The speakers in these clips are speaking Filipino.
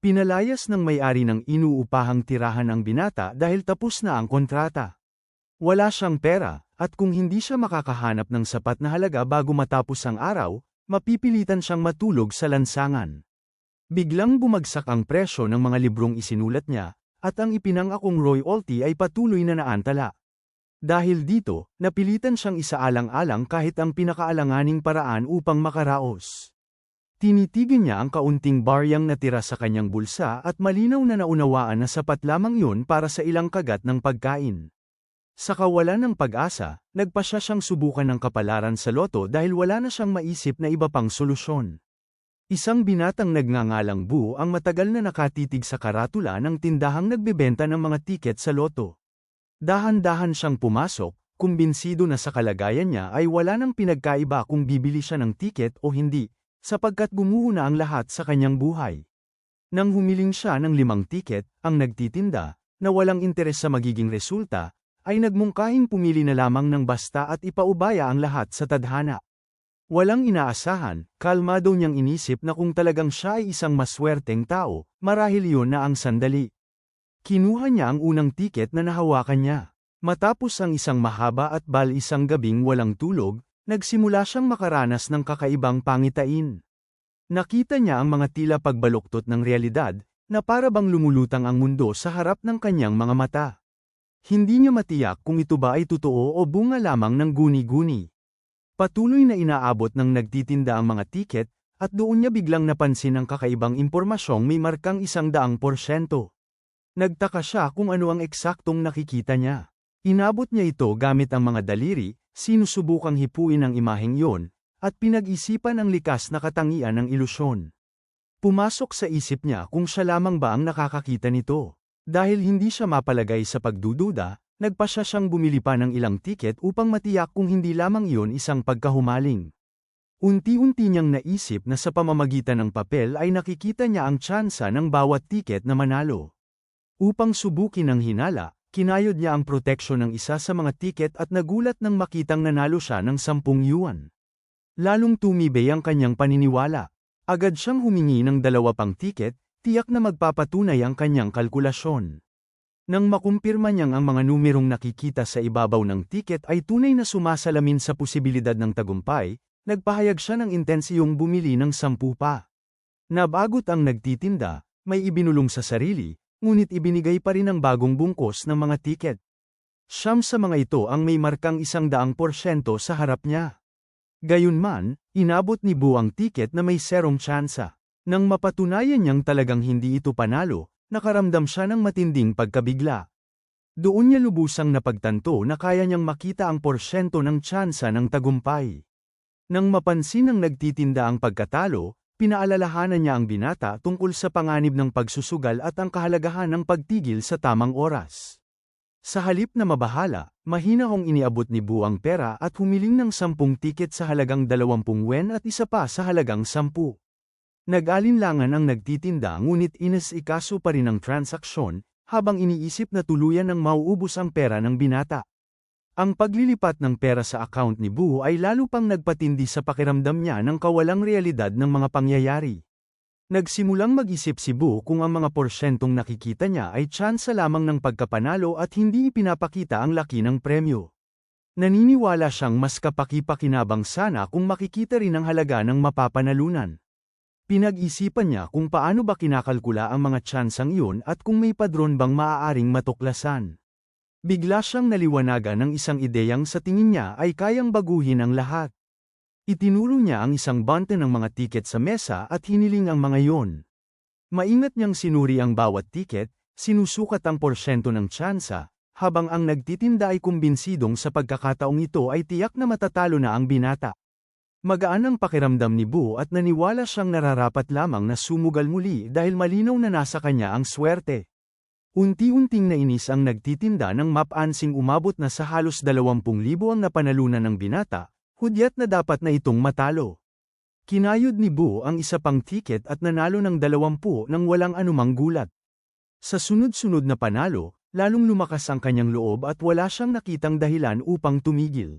Pinalayas ng may-ari ng inuupahang tirahan ang binata dahil tapos na ang kontrata. Wala siyang pera, at kung hindi siya makakahanap ng sapat na halaga bago matapos ang araw, mapipilitan siyang matulog sa lansangan. Biglang bumagsak ang presyo ng mga librong isinulat niya, at ang ipinangakong royalty ay patuloy na naantala. Dahil dito, napilitan siyang isaalang-alang kahit ang pinakaalanganing paraan upang makaraos. Tinitigan niya ang kaunting baryang natira sa kanyang bulsa at malinaw na naunawaan na sapat lamang yun para sa ilang kagat ng pagkain. Sa kawalan ng pag-asa, nagpasya siyang subukan ng kapalaran sa loto dahil wala na siyang maisip na iba pang solusyon. Isang binatang nagngangalang Bu ang matagal na nakatitig sa karatula ng tindahang nagbebenta ng mga tiket sa loto. Dahan-dahan siyang pumasok, kumbinsido na sa kalagayan niya ay wala nang pinagkaiba kung bibili siya ng tiket o hindi, sapagkat gumuho na ang lahat sa kanyang buhay. Nang humiling siya ng 5 tiket, ang nagtitinda, na walang interes sa magiging resulta, ay nagmungkahing pumili na lamang ng basta at ipaubaya ang lahat sa tadhana. Walang inaasahan, kalmado niyang inisip na kung talagang siya ay isang maswerteng tao, marahil yun na ang sandali. Kinuha niya ang unang tiket na nahawakan niya. Matapos ang isang mahaba at isang gabing walang tulog, nagsimula siyang makaranas ng kakaibang pangitain. Nakita niya ang mga tila pagbaluktot ng realidad, na para bang lumulutang ang mundo sa harap ng kanyang mga mata. Hindi niya matiyak kung ito ba ay totoo o bunga lamang ng guni-guni. Patuloy na inaabot ng nagtitinda ang mga tiket, at doon niya biglang napansin ang kakaibang impormasyong may markang 100%. Nagtaka siya kung ano ang eksaktong nakikita niya. Inabot niya ito gamit ang mga daliri, sinusubukang hipuin ang imaheng yon, at pinag-isipan ang likas na katangian ng ilusyon. Pumasok sa isip niya kung siya lamang ba ang nakakakita nito. Dahil hindi siya mapalagay sa pagdududa, nagpasya siyang bumili pa ng ilang tiket upang matiyak kung hindi lamang iyon isang pagkahumaling. Unti-unti niyang naisip na sa pamamagitan ng papel ay nakikita niya ang tsansa ng bawat tiket na manalo. Upang subukin ang hinala, kinayod niya ang proteksyon ng isa sa mga tiket at nagulat nang makitang nanalo siya ng 10 yuan. Lalong tumibay ang kanyang paniniwala. Agad siyang humingi ng 2 pang tiket, tiyak na magpapatunay ang kanyang kalkulasyon. Nang makumpirma niyang ang mga numerong nakikita sa ibabaw ng tiket ay tunay na sumasalamin sa posibilidad ng tagumpay, nagpahayag siya ng intensiyong bumili ng 10 pa. Nabagot ang nagtitinda, may ibinulong sa sarili, ngunit ibinigay pa rin ang bagong bungkos ng mga tiket. 9 sa mga ito ang may markang 100% sa harap niya. Gayunman, inabot ni Bu ang tiket na may 0 tsansa. Nang mapatunayan niyang talagang hindi ito panalo, nakaramdam siya ng matinding pagkabigla. Doon niya lubusang napagtanto na kaya niyang makita ang porsyento ng tsansa ng tagumpay. Nang mapansin ng nagtitinda ang pagkatalo, pinaalalahanan niya ang binata tungkol sa panganib ng pagsusugal at ang kahalagahan ng pagtigil sa tamang oras. Sa halip na mabahala, mahinahong iniabot ni Bu ang pera at humiling ng 10 tiket sa halagang 20 wen at isa pa sa halagang 10. Nag-alinlangan ang nagtitinda ngunit inasikaso pa rin ang transaksyon, habang iniisip na tuluyan ng mauubos ang pera ng binata. Ang paglilipat ng pera sa account ni Bu ay lalo pang nagpatindi sa pakiramdam niya ng kawalang realidad ng mga pangyayari. Nagsimulang mag-isip si Bu kung ang mga porsyentong nakikita niya ay tsansa lamang ng pagkapanalo at hindi ipinapakita ang laki ng premyo. Naniniwala siyang mas kapaki-pakinabang sana kung makikita rin ang halaga ng mapapanalunan. Pinag-isipan niya kung paano ba kinakalkula ang mga tsansang iyon at kung may padron bang maaaring matuklasan. Bigla siyang naliwanagan ng isang ideyang sa tingin niya ay kayang baguhin ang lahat. Itinuro niya ang isang bante ng mga tiket sa mesa at hiniling ang mga iyon. Maingat niyang sinuri ang bawat tiket, sinusukat ang porsyento ng tsansa, habang ang nagtitinda ay kumbinsidong sa pagkakataong ito ay tiyak na matatalo na ang binata. Magaan ang pakiramdam ni Bu at naniwala siyang nararapat lamang na sumugal muli dahil malinaw na nasa kanya ang swerte. Unti-unting nainis ang nagtitinda ng mapansing umabot na sa halos 20,000 ang napanalunan ng binata, hudyat na dapat na itong matalo. Kinayod ni Bu ang isa pang tiket at nanalo ng 20 nang walang anumang gulat. Sa sunod-sunod na panalo, lalong lumakas ang kanyang loob at wala siyang nakitang dahilan upang tumigil.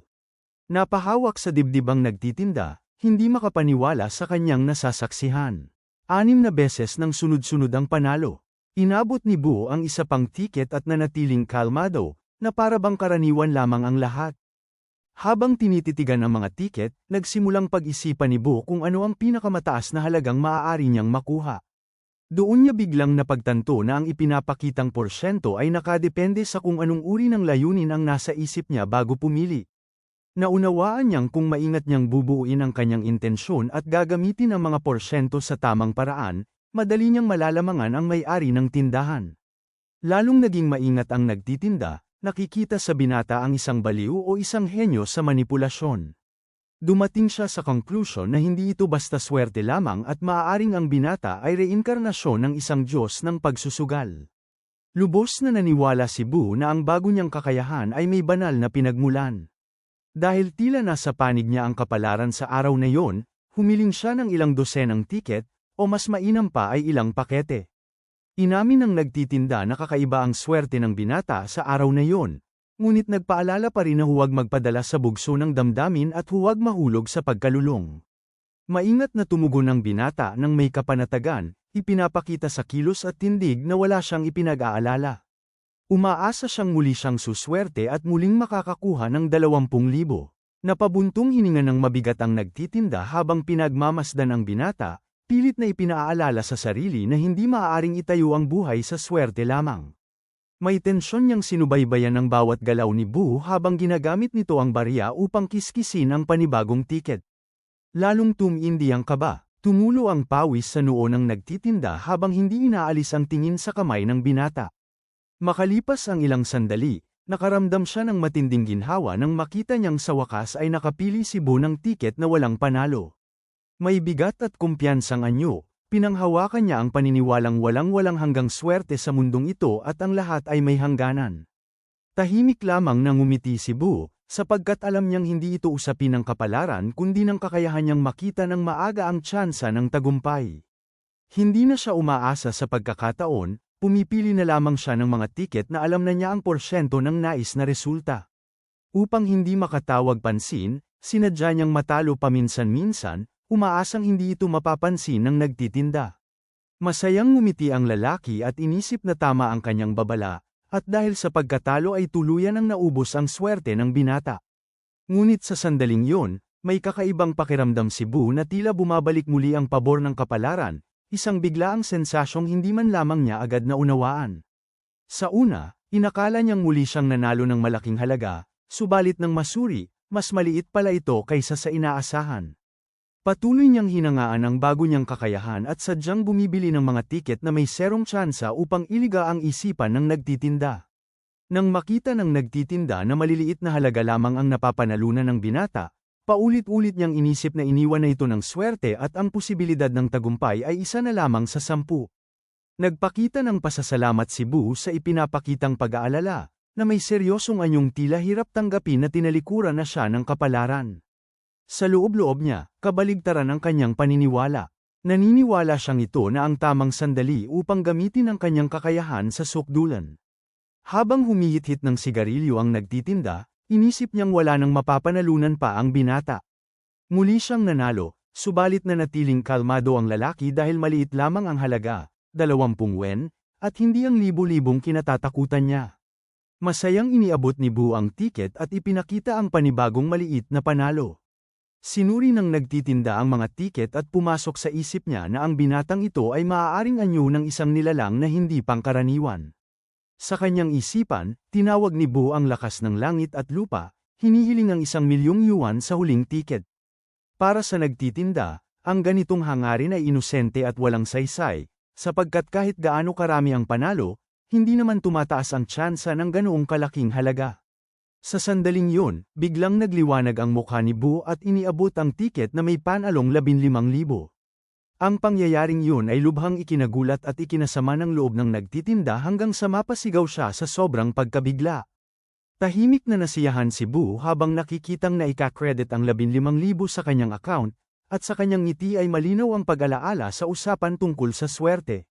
Napahawak sa dibdib ang nagtitinda, hindi makapaniwala sa kanyang nasasaksihan. 6 na beses nang sunod-sunod ang panalo. Inabot ni Bu ang isa pang tiket at nanatiling kalmado, na para bang karaniwan lamang ang lahat. Habang tinititigan ang mga tiket, nagsimulang pag-isipan ni Bu kung ano ang pinakamataas na halagang maaari niyang makuha. Doon niya biglang napagtanto na ang ipinapakitang porsyento ay nakadepende sa kung anong uri ng layunin ang nasa isip niya bago pumili. Naunawaan niyang kung maingat niyang bubuuin ang kanyang intensyon at gagamitin ang mga porsyento sa tamang paraan, madali niyang malalamangan ang may-ari ng tindahan. Lalong naging maingat ang nagtitinda, nakikita sa binata ang isang baliw o isang henyo sa manipulasyon. Dumating siya sa conclusion na hindi ito basta swerte lamang at maaaring ang binata ay reinkarnasyon ng isang Diyos ng pagsusugal. Lubos na naniwala si Bu na ang bago niyang kakayahan ay may banal na pinagmulan. Dahil tila nasa panig niya ang kapalaran sa araw na yon, humiling siya ng ilang dosenang tiket, o mas mainam pa ay ilang pakete. Inamin ng nagtitinda na kakaiba ang swerte ng binata sa araw na yon. Ngunit nagpaalala pa rin na huwag magpadala sa bugso ng damdamin at huwag mahulog sa pagkalulong. Maingat na tumugon ang binata nang may kapanatagan, ipinapakita sa kilos at tindig na wala siyang ipinag-aalala. Umaasa siyang muli siyang suswerte at muling makakakuha ng 20,000. Napabuntong hininga ng mabigat ang nagtitinda habang pinagmamasdan ang binata, pilit na ipinaalala sa sarili na hindi maaaring itayo ang buhay sa swerte lamang. May tensyon niyang sinubaybayan ang bawat galaw ni Bu habang ginagamit nito ang barya upang kiskisin ang panibagong tiket. Lalong tumindi ang kaba, tumulo ang pawis sa noo ng nagtitinda habang hindi inaalis ang tingin sa kamay ng binata. Makalipas ang ilang sandali, nakaramdam siya ng matinding ginhawa nang makita niyang sa wakas ay nakapili si Bu ng tiket na walang panalo. May bigat at kumpiyansang anyo. Pinanghawakan niya ang paniniwalang walang-walang hanggang swerte sa mundong ito at ang lahat ay may hangganan. Tahimik lamang nang ngumiti si Bu, sapagkat alam niyang hindi ito usapin ng kapalaran kundi ng kakayahan niyang makita ng maaga ang tsansa ng tagumpay. Hindi na siya umaasa sa pagkakataon, pumipili na lamang siya ng mga tiket na alam na niya ang porsyento ng nais na resulta. Upang hindi makatawag pansin, sinadya niyang matalo paminsan-minsan, umaasang hindi ito mapapansin ng nagtitinda. Masayang ngumiti ang lalaki at inisip na tama ang kanyang babala, at dahil sa pagkatalo ay tuluyan ang naubos ang swerte ng binata. Ngunit sa sandaling yon, may kakaibang pakiramdam si Bu na tila bumabalik muli ang pabor ng kapalaran, isang biglaang sensasyong hindi man lamang niya agad na unawaan. Sa una, inakala niyang muli siyang nanalo ng malaking halaga, subalit ng masuri, mas maliit pala ito kaysa sa inaasahan. Patuloy niyang hinangaan ang bago niyang kakayahan at sadyang bumibili ng mga tiket na may serong tsansa upang iliga ang isipan ng nagtitinda. Nang makita ng nagtitinda na maliliit na halaga lamang ang napapanalunan ng binata, paulit-ulit niyang inisip na iniwan na ito ng swerte at ang posibilidad ng tagumpay ay isa na lamang sa 10. Nagpakita ng pasasalamat si Bu sa ipinapakitang pag-aalala, na may seryosong anyong tila hirap tanggapin na tinalikuran na siya ng kapalaran. Sa loob-loob niya, kabaligtaran ang kanyang paniniwala. Naniniwala siyang ito na ang tamang sandali upang gamitin ang kanyang kakayahan sa sukdulan. Habang humihit-hit ng sigarilyo ang nagtitinda, inisip niyang wala nang mapapanalunan pa ang binata. Muli siyang nanalo, subalit na natiling kalmado ang lalaki dahil maliit lamang ang halaga, 20 yen, at hindi ang libu-libong kinatatakutan niya. Masayang iniabot ni Bu ang tiket at ipinakita ang panibagong maliit na panalo. Sinuri ng nagtitinda ang mga tiket at pumasok sa isip niya na ang binatang ito ay maaaring anyo ng isang nilalang na hindi pangkaraniwan. Sa kanyang isipan, tinawag ni Bu ang lakas ng langit at lupa, hinihiling ang 1,000,000 yuan sa huling tiket. Para sa nagtitinda, ang ganitong hangarin ay inosente at walang saysay, sapagkat kahit gaano karami ang panalo, hindi naman tumataas ang tsansa ng ganoong kalaking halaga. Sa sandaling yun, biglang nagliwanag ang mukha ni Bu at iniabot ang tiket na may panalong 15,000. Ang pangyayaring yun ay lubhang ikinagulat at ikinasama ng loob ng nagtitinda hanggang sa mapasigaw siya sa sobrang pagkabigla. Tahimik na nasiyahan si Bu habang nakikitang naika-credit ang 15,000 sa kanyang account, at sa kanyang ngiti ay malinaw ang pag-alaala sa usapan tungkol sa swerte.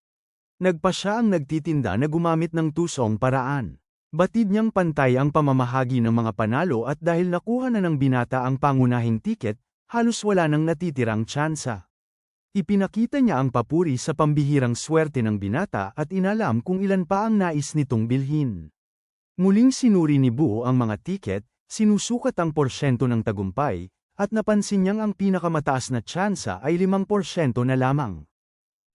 Nagpa siya ang nagtitinda na gumamit ng tusong paraan. Batid niyang pantay ang pamamahagi ng mga panalo at dahil nakuha na ng binata ang pangunahing tiket, halos wala nang natitirang tsansa. Ipinakita niya ang papuri sa pambihirang swerte ng binata at inalam kung ilan pa ang nais nitong bilhin. Muling sinuri ni Bu ang mga tiket, sinusukat ang porsyento ng tagumpay, at napansin niyang ang pinakamataas na tsansa ay 5% na lamang.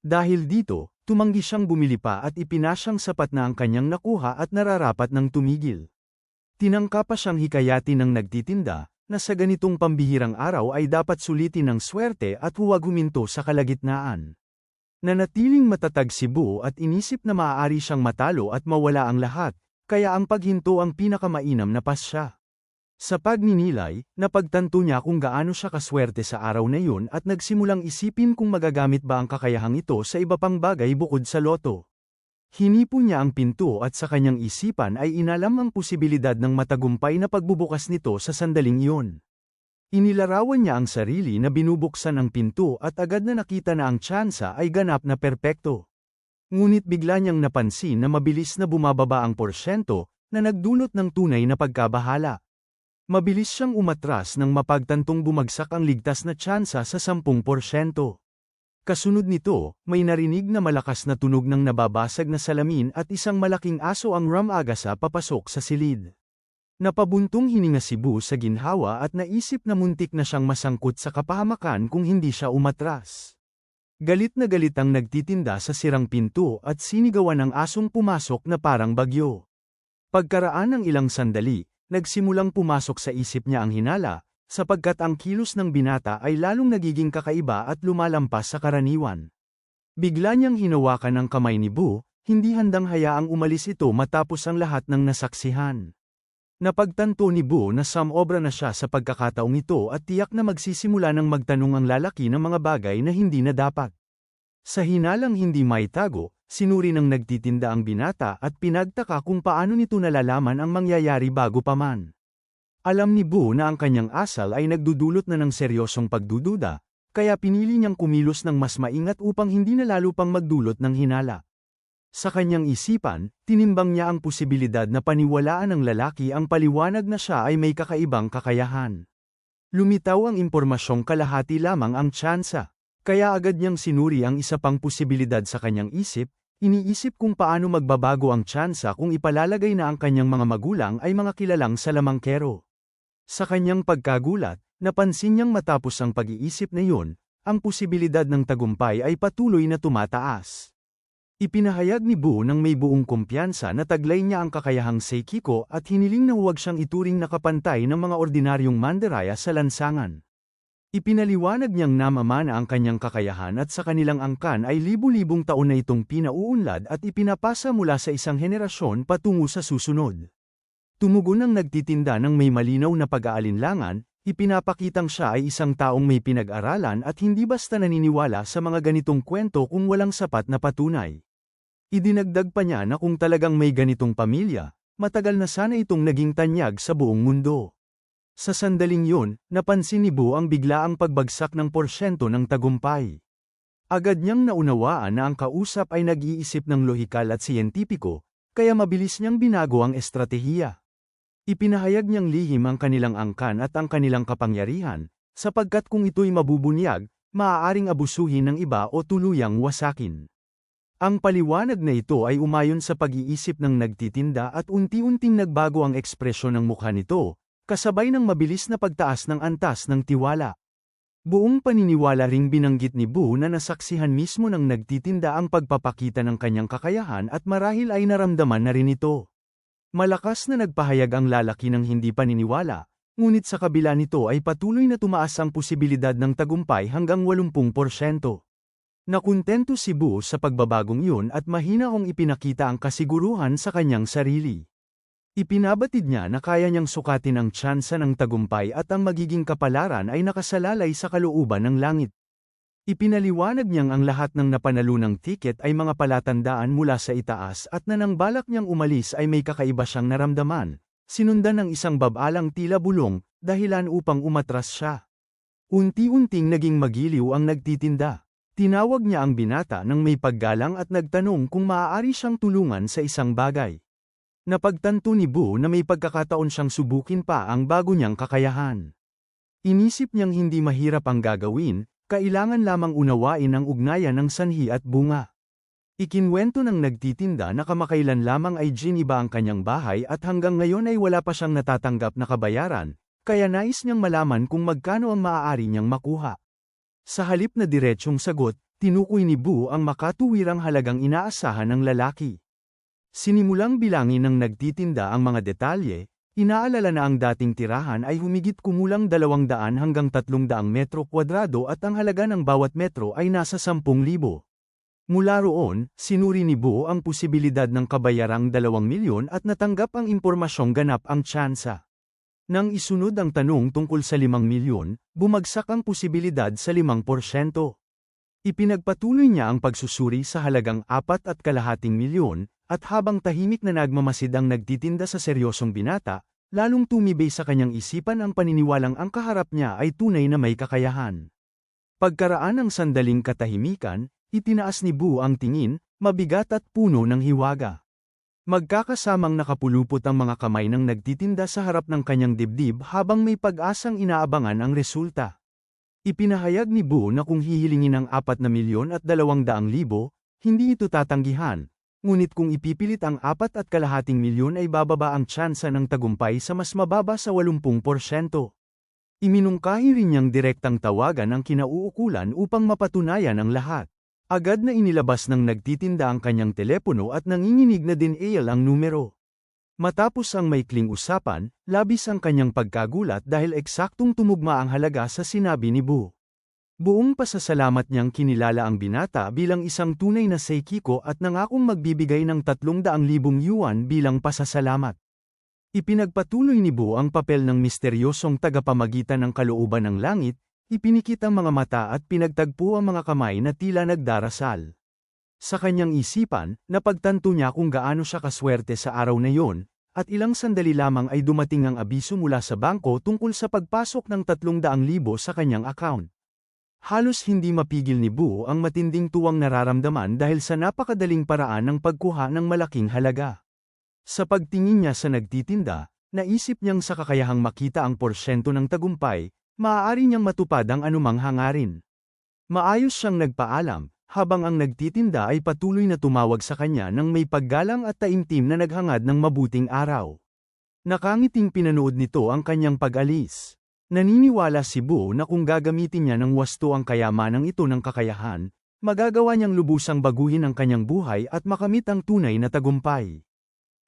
Dahil dito, tumanggi siyang bumili pa at ipinasyang sapat na ang kanyang nakuha at nararapat ng tumigil. Tinangka pa siyang hikayatin ng nagtitinda, na sa ganitong pambihirang araw ay dapat sulitin ng swerte at huwag huminto sa kalagitnaan. Nanatiling matatag si Bu at inisip na maaari siyang matalo at mawala ang lahat, kaya ang paghinto ang pinakamainam na pasya. Sa pagninilay, napagtanto niya kung gaano siya kaswerte sa araw na yun at nagsimulang isipin kung magagamit ba ang kakayahang ito sa iba pang bagay bukod sa loto. Hinipo niya ang pinto at sa kanyang isipan ay inalam ang posibilidad ng matagumpay na pagbubukas nito sa sandaling iyon. Inilarawan niya ang sarili na binubuksan ang pinto at agad na nakita na ang tsansa ay ganap na perpekto. Ngunit bigla niyang napansin na mabilis na bumababa ang porsyento, na nagdulot ng tunay na pagkabahala. Mabilis siyang umatras nang mapagtantong bumagsak ang ligtas na tsansa sa 10%. Kasunod nito, may narinig na malakas na tunog ng nababasag na salamin at isang malaking aso ang rumagasa papasok sa silid. Napabuntong hininga si Bu sa ginhawa at naisip na muntik na siyang masangkot sa kapahamakan kung hindi siya umatras. Galit na galit ang nagtitinda sa sirang pinto at sinigawan ng asong pumasok na parang bagyo. Pagkaraan ng ilang sandali, nagsimulang pumasok sa isip niya ang hinala, sapagkat ang kilos ng binata ay lalong nagiging kakaiba at lumalampas sa karaniwan. Bigla niyang hinawakan ang kamay ni Bu, hindi handang hayaang umalis ito matapos ang lahat ng nasaksihan. Napagtanto ni Bu na samobra na siya sa pagkakataong ito at tiyak na magsisimula ng magtanong ang lalaki ng mga bagay na hindi na dapat. Sa hinalang hindi maitago, sinuri ng nagtitinda ang binata at pinagtaka kung paano nito nalalaman ang mangyayari bago pa man. Alam ni Bu na ang kanyang asal ay nagdudulot na ng seryosong pagdududa, kaya pinili niyang kumilos ng mas maingat upang hindi na lalo pang magdulot ng hinala. Sa kanyang isipan, tinimbang niya ang posibilidad na paniwalaan ng lalaki ang paliwanag na siya ay may kakaibang kakayahan. Lumitaw ang impormasyong kalahati lamang ang tsansa, kaya agad niyang sinuri ang isa pang posibilidad sa kanyang isip, iniisip kung paano magbabago ang tsansa kung ipalalagay na ang kanyang mga magulang ay mga kilalang salamangkero. Sa kanyang pagkagulat, napansin niyang matapos ang pag-iisip na yun, ang posibilidad ng tagumpay ay patuloy na tumataas. Ipinahayag ni Bu ng may buong kumpiyansa na taglay niya ang kakayahang seikiko at hiniling na huwag siyang ituring na kapantay ng mga ordinaryong mandaraya sa lansangan. Ipinaliwanag niyang namamana ang kanyang kakayahan at sa kanilang angkan ay libu-libong taon na itong pinauunlad at ipinapasa mula sa isang henerasyon patungo sa susunod. Tumugon ang nagtitinda ng may malinaw na pag-aalinlangan, ipinapakitang siya ay isang taong may pinag-aralan at hindi basta naniniwala sa mga ganitong kwento kung walang sapat na patunay. Idinagdag pa niya na kung talagang may ganitong pamilya, matagal na sana itong naging tanyag sa buong mundo. Sa sandaling yun, napansin ni Bu ang biglaang pagbagsak ng porsyento ng tagumpay. Agad niyang naunawaan na ang kausap ay nag-iisip ng lohikal at siyentipiko, kaya mabilis niyang binago ang estratehiya. Ipinahayag niyang lihim ang kanilang angkan at ang kanilang kapangyarihan, sapagkat kung ito'y mabubunyag, maaaring abusuhin ng iba o tuluyang wasakin. Ang paliwanag na ito ay umayon sa pag-iisip ng nagtitinda at unti-unting nagbago ang ekspresyon ng mukha nito, kasabay ng mabilis na pagtaas ng antas ng tiwala. Buong paniniwala ring binanggit ni Bu na nasaksihan mismo ng nagtitinda ang pagpapakita ng kanyang kakayahan at marahil ay naramdaman na rin ito. Malakas na nagpahayag ang lalaki ng hindi paniniwala, ngunit sa kabila nito ay patuloy na tumaas ang posibilidad ng tagumpay hanggang 80%. Nakuntento si Bu sa pagbabagong yun at mahina kong ipinakita ang kasiguruhan sa kanyang sarili. Ipinabatid niya na kaya niyang sukatin ang tsansa ng tagumpay at ang magiging kapalaran ay nakasalalay sa kalooban ng langit. Ipinaliwanag niyang ang lahat ng napanalunang tiket ay mga palatandaan mula sa itaas at na nang balak niyang umalis ay may kakaiba siyang naramdaman, sinundan ng isang babalang tila bulong, dahilan upang umatras siya. Unti-unting naging magiliw ang nagtitinda. Tinawag niya ang binata ng may paggalang at nagtanong kung maaari siyang tulungan sa isang bagay. Napagtanto ni Bu na may pagkakataon siyang subukin pa ang bago niyang kakayahan. Inisip niyang hindi mahirap ang gagawin, Kailangan lamang unawain ang ugnayan ng sanhi at bunga. Ikinwento ng nagtitinda na kamakailan lamang ay giniba ang kanyang bahay at hanggang ngayon ay wala pa siyang natatanggap na kabayaran, kaya nais niyang malaman kung magkano ang maaari niyang makuha. Sa halip na diretsyong sagot, tinukoy ni Bu ang makatuwirang halagang inaasahan ng lalaki. Sinimulang bilangin ng nagtitinda ang mga detalye, inaalala na ang dating tirahan ay humigit kumulang 200 hanggang 300 metro kwadrado at ang halaga ng bawat metro ay nasa 10,000. Mula roon, sinuri ni Bu ang posibilidad ng kabayarang 2 milyon at natanggap ang impormasyong ganap ang tsansa. Nang isunod ang tanong tungkol sa 5 milyon, bumagsak ang posibilidad sa 5%. Ipinagpatuloy niya ang pagsusuri sa halagang 4,2 milyon, at habang tahimik na nagmamasid ang nagtitinda sa seryosong binata, lalong tumibay sa kanyang isipan ang paniniwalang ang kaharap niya ay tunay na may kakayahan. Pagkaraan ng sandaling katahimikan, itinaas ni Bu ang tingin, mabigat at puno ng hiwaga. Magkakasamang nakapulupot ang mga kamay ng nagtitinda sa harap ng kanyang dibdib habang may pag-asang inaabangan ang resulta. Ipinahayag ni Bu na kung hihilingin ng 4,200,000, hindi ito tatanggihan. Ngunit kung ipipilit ang 4,2 milyon ay bababa ang tsansa ng tagumpay sa mas mababa sa 80%. Iminungkahi rin niyang direktang tawagan ang kinauukulan upang mapatunayan ang lahat. Agad na inilabas ng nagtitinda ang kanyang telepono at nanginginig na din ang numero. Matapos ang maikling usapan, labis ang kanyang pagkagulat dahil eksaktong tumugma ang halaga sa sinabi ni Bu. Buong pasasalamat niyang kinilala ang binata bilang isang tunay na seikiko at nangakong magbibigay ng 300,000 yuan bilang pasasalamat. Ipinagpatuloy ni Bu ang papel ng misteryosong tagapamagitan ng kalooban ng langit, ipinikit ang mga mata at pinagtagpo ang mga kamay na tila nagdarasal. Sa kanyang isipan, napagtanto niya kung gaano siya kaswerte sa araw na yon, at ilang sandali lamang ay dumating ang abiso mula sa bangko tungkol sa pagpasok ng 300,000 sa kanyang account. Halos hindi mapigil ni Bu ang matinding tuwang nararamdaman dahil sa napakadaling paraan ng pagkuha ng malaking halaga. Sa pagtingin niya sa nagtitinda, naisip niyang sa kakayahang makita ang porsyento ng tagumpay, maaari niyang matupad ang anumang hangarin. Maayos siyang nagpaalam, habang ang nagtitinda ay patuloy na tumawag sa kanya ng may paggalang at taimtim na naghangad ng mabuting araw. Nakangiting pinanood nito ang kanyang pag-alis. Naniniwala si Bu na kung gagamitin niya ng wasto ang kayamanang ito ng kakayahan, magagawa niyang lubusang baguhin ang kanyang buhay at makamit ang tunay na tagumpay.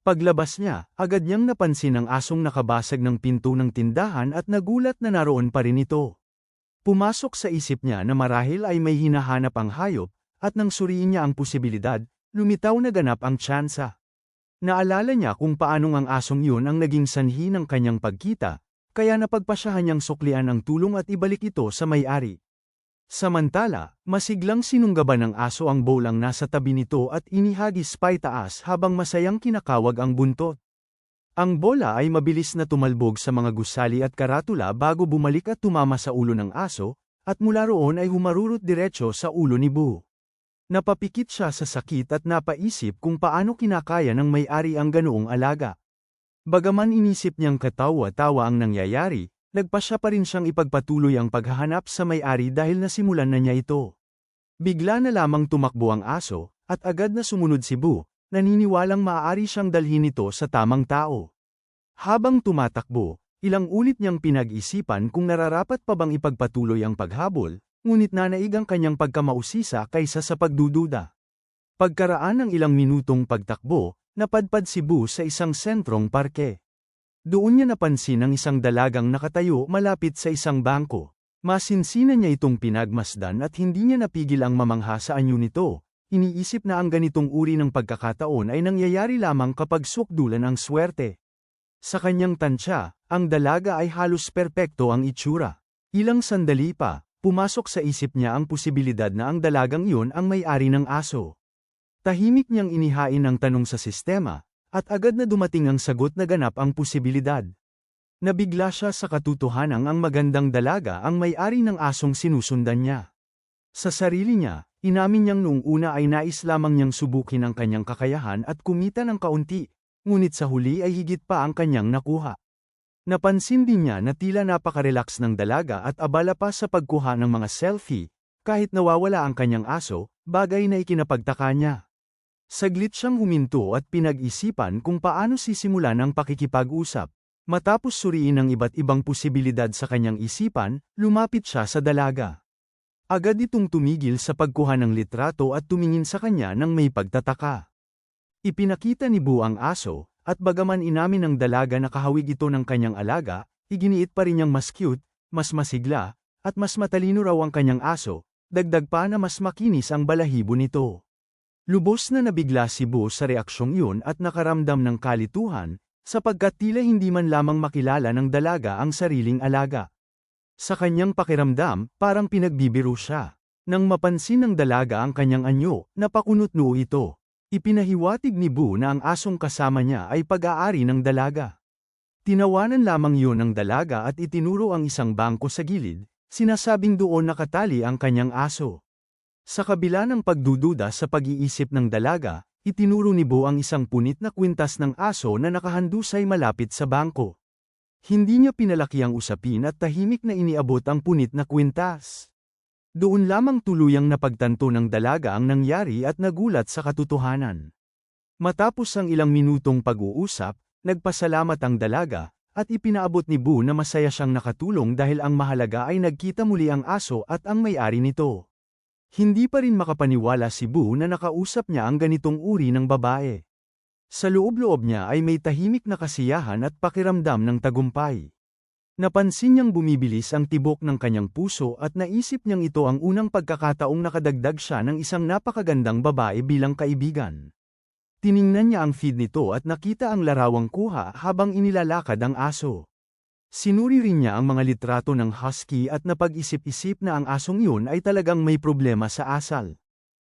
Paglabas niya, agad niyang napansin ang asong nakabasag ng pinto ng tindahan at nagulat na naroon pa rin ito. Pumasok sa isip niya na marahil ay may hinahanap ang hayop, at nang suriin niya ang posibilidad, lumitaw na ganap ang tsansa. Naalala niya kung paanong ang asong yun ang naging sanhi ng kanyang pagkita, kaya napagpasyahan niyang suklian ang tulong at ibalik ito sa may-ari. Samantala, masiglang sinunggaban ng aso ang bolang nasa tabi nito at inihagis paitaas habang masayang kinakawag ang buntot. Ang bola ay mabilis na tumalbog sa mga gusali at karatula bago bumalik at tumama sa ulo ng aso, at mula roon ay humarurot diretso sa ulo ni Bu. Napapikit siya sa sakit at napaisip kung paano kinakaya ng may-ari ang ganoong alaga. Bagaman inisip niyang katawa-tawa ang nangyayari, nagpasya pa rin siyang ipagpatuloy ang paghahanap sa may-ari dahil nasimulan na niya ito. Bigla na lamang tumakbo ang aso, at agad na sumunod si Bu, naniniwalang maaari siyang dalhin ito sa tamang tao. Habang tumatakbo, ilang ulit niyang pinag-isipan kung nararapat pa bang ipagpatuloy ang paghabol, ngunit nanaig ang kanyang pagkamausisa kaysa sa pagdududa. Pagkaraan ng ilang minutong pagtakbo, napadpad si Bu sa isang sentrong parke. Doon niya napansin ang isang dalagang nakatayo malapit sa isang bangko. Masinsinan niya itong pinagmasdan at hindi niya napigil ang mamangha sa anyo nito. Iniisip na ang ganitong uri ng pagkakataon ay nangyayari lamang kapag sukdulan ang swerte. Sa kanyang tansya, ang dalaga ay halos perpekto ang itsura. Ilang sandali pa, pumasok sa isip niya ang posibilidad na ang dalagang iyon ang may-ari ng aso. Tahimik niyang inihain ang tanong sa sistema, at agad na dumating ang sagot na ganap ang posibilidad. Nabigla siya sa katotohanang ang magandang dalaga ang may-ari ng asong sinusundan niya. Sa sarili niya, inamin niyang noong una ay nais lamang niyang subukin ang kanyang kakayahan at kumita ng kaunti, ngunit sa huli ay higit pa ang kanyang nakuha. Napansin din niya na tila napaka-relax ng dalaga at abala pa sa pagkuha ng mga selfie, kahit nawawala ang kanyang aso, bagay na ikinapagtaka niya. Saglit siyang huminto at pinag-isipan kung paano sisimulan ang pakikipag-usap. Matapos suriin ang iba't ibang posibilidad sa kanyang isipan, lumapit siya sa dalaga. Agad itong tumigil sa pagkuha ng litrato at tumingin sa kanya ng may pagtataka. Ipinakita ni Bu ang aso, at bagaman inamin ng dalaga na kahawig ito ng kanyang alaga, iginiit pa rin niyang mas cute, mas masigla, at mas matalino raw ang kanyang aso, dagdag pa na mas makinis ang balahibo nito. Lubos na nabigla si Bu sa reaksyong yun at nakaramdam ng kalituhan, sapagkat tila hindi man lamang makilala ng dalaga ang sariling alaga. Sa kanyang pakiramdam, parang pinagbibiro siya. Nang mapansin ng dalaga ang kanyang anyo, napakunot-noo ito. Ipinahiwatig ni Bu na ang asong kasama niya ay pag-aari ng dalaga. Tinawanan lamang yun ng dalaga at itinuro ang isang bangko sa gilid, sinasabing doon nakatali ang kanyang aso. Sa kabila ng pagdududa sa pag-iisip ng dalaga, itinuro ni Bu ang isang punit na kwintas ng aso na nakahandusay malapit sa bangko. Hindi niya pinalaki ang usapin at tahimik na iniabot ang punit na kwintas. Doon lamang tuluyang napagtanto ng dalaga ang nangyari at nagulat sa katotohanan. Matapos ang ilang minutong pag-uusap, nagpasalamat ang dalaga, at ipinaabot ni Bu na masaya siyang nakatulong dahil ang mahalaga ay nagkita muli ang aso at ang may-ari nito. Hindi pa rin makapaniwala si Bu na nakausap niya ang ganitong uri ng babae. Sa loob-loob niya ay may tahimik na kasiyahan at pakiramdam ng tagumpay. Napansin niyang bumibilis ang tibok ng kanyang puso at naisip niyang ito ang unang pagkakataong nakadagdag siya ng isang napakagandang babae bilang kaibigan. Tiningnan niya ang feed nito at nakita ang larawang kuha habang inilalakad ang aso. Sinuri rin niya ang mga litrato ng husky at napag-isip-isip na ang asong yun ay talagang may problema sa asal.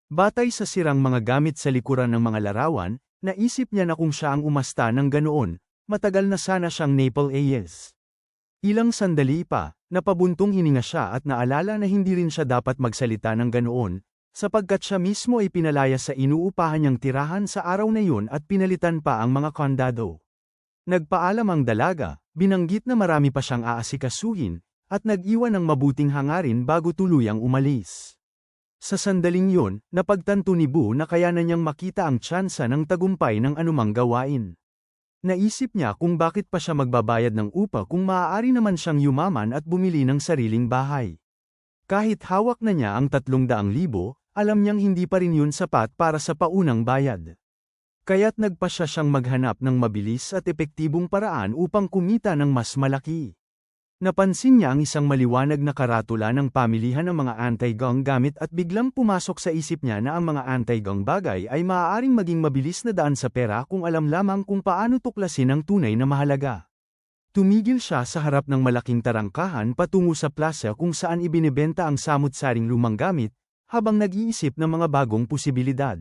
Batay sa sirang mga gamit sa likuran ng mga larawan, naisip niya na kung siya ang umasta ng ganoon, matagal na sana siyang Naple AS. Ilang sandali pa, napabuntong hininga siya at naalala na hindi rin siya dapat magsalita ng ganoon, sapagkat siya mismo ay pinalaya sa inuupahan niyang tirahan sa araw na yun at pinalitan pa ang mga kondado. Nagpaalam ang dalaga, binanggit na marami pa siyang aasikasuhin, at nag-iwan ng mabuting hangarin bago tuluyang umalis. Sa sandaling yun, napagtanto ni Bu na kaya na niyang makita ang tsansa ng tagumpay ng anumang gawain. Naisip niya kung bakit pa siya magbabayad ng upa kung maaari naman siyang yumaman at bumili ng sariling bahay. Kahit hawak na niya ang 300,000, alam niyang hindi pa rin yun sapat para sa paunang bayad. Kaya't nagpasya siyang maghanap ng mabilis at epektibong paraan upang kumita ng mas malaki. Napansin niya ang isang maliwanag na karatula ng pamilihan ng mga anti-gang gamit at biglang pumasok sa isip niya na ang mga anti-gang bagay ay maaaring maging mabilis na daan sa pera kung alam lamang kung paano tuklasin ang tunay na mahalaga. Tumigil siya sa harap ng malaking tarangkahan patungo sa plaza kung saan ibinebenta ang samut-saring lumang gamit, habang nag-iisip ng mga bagong posibilidad.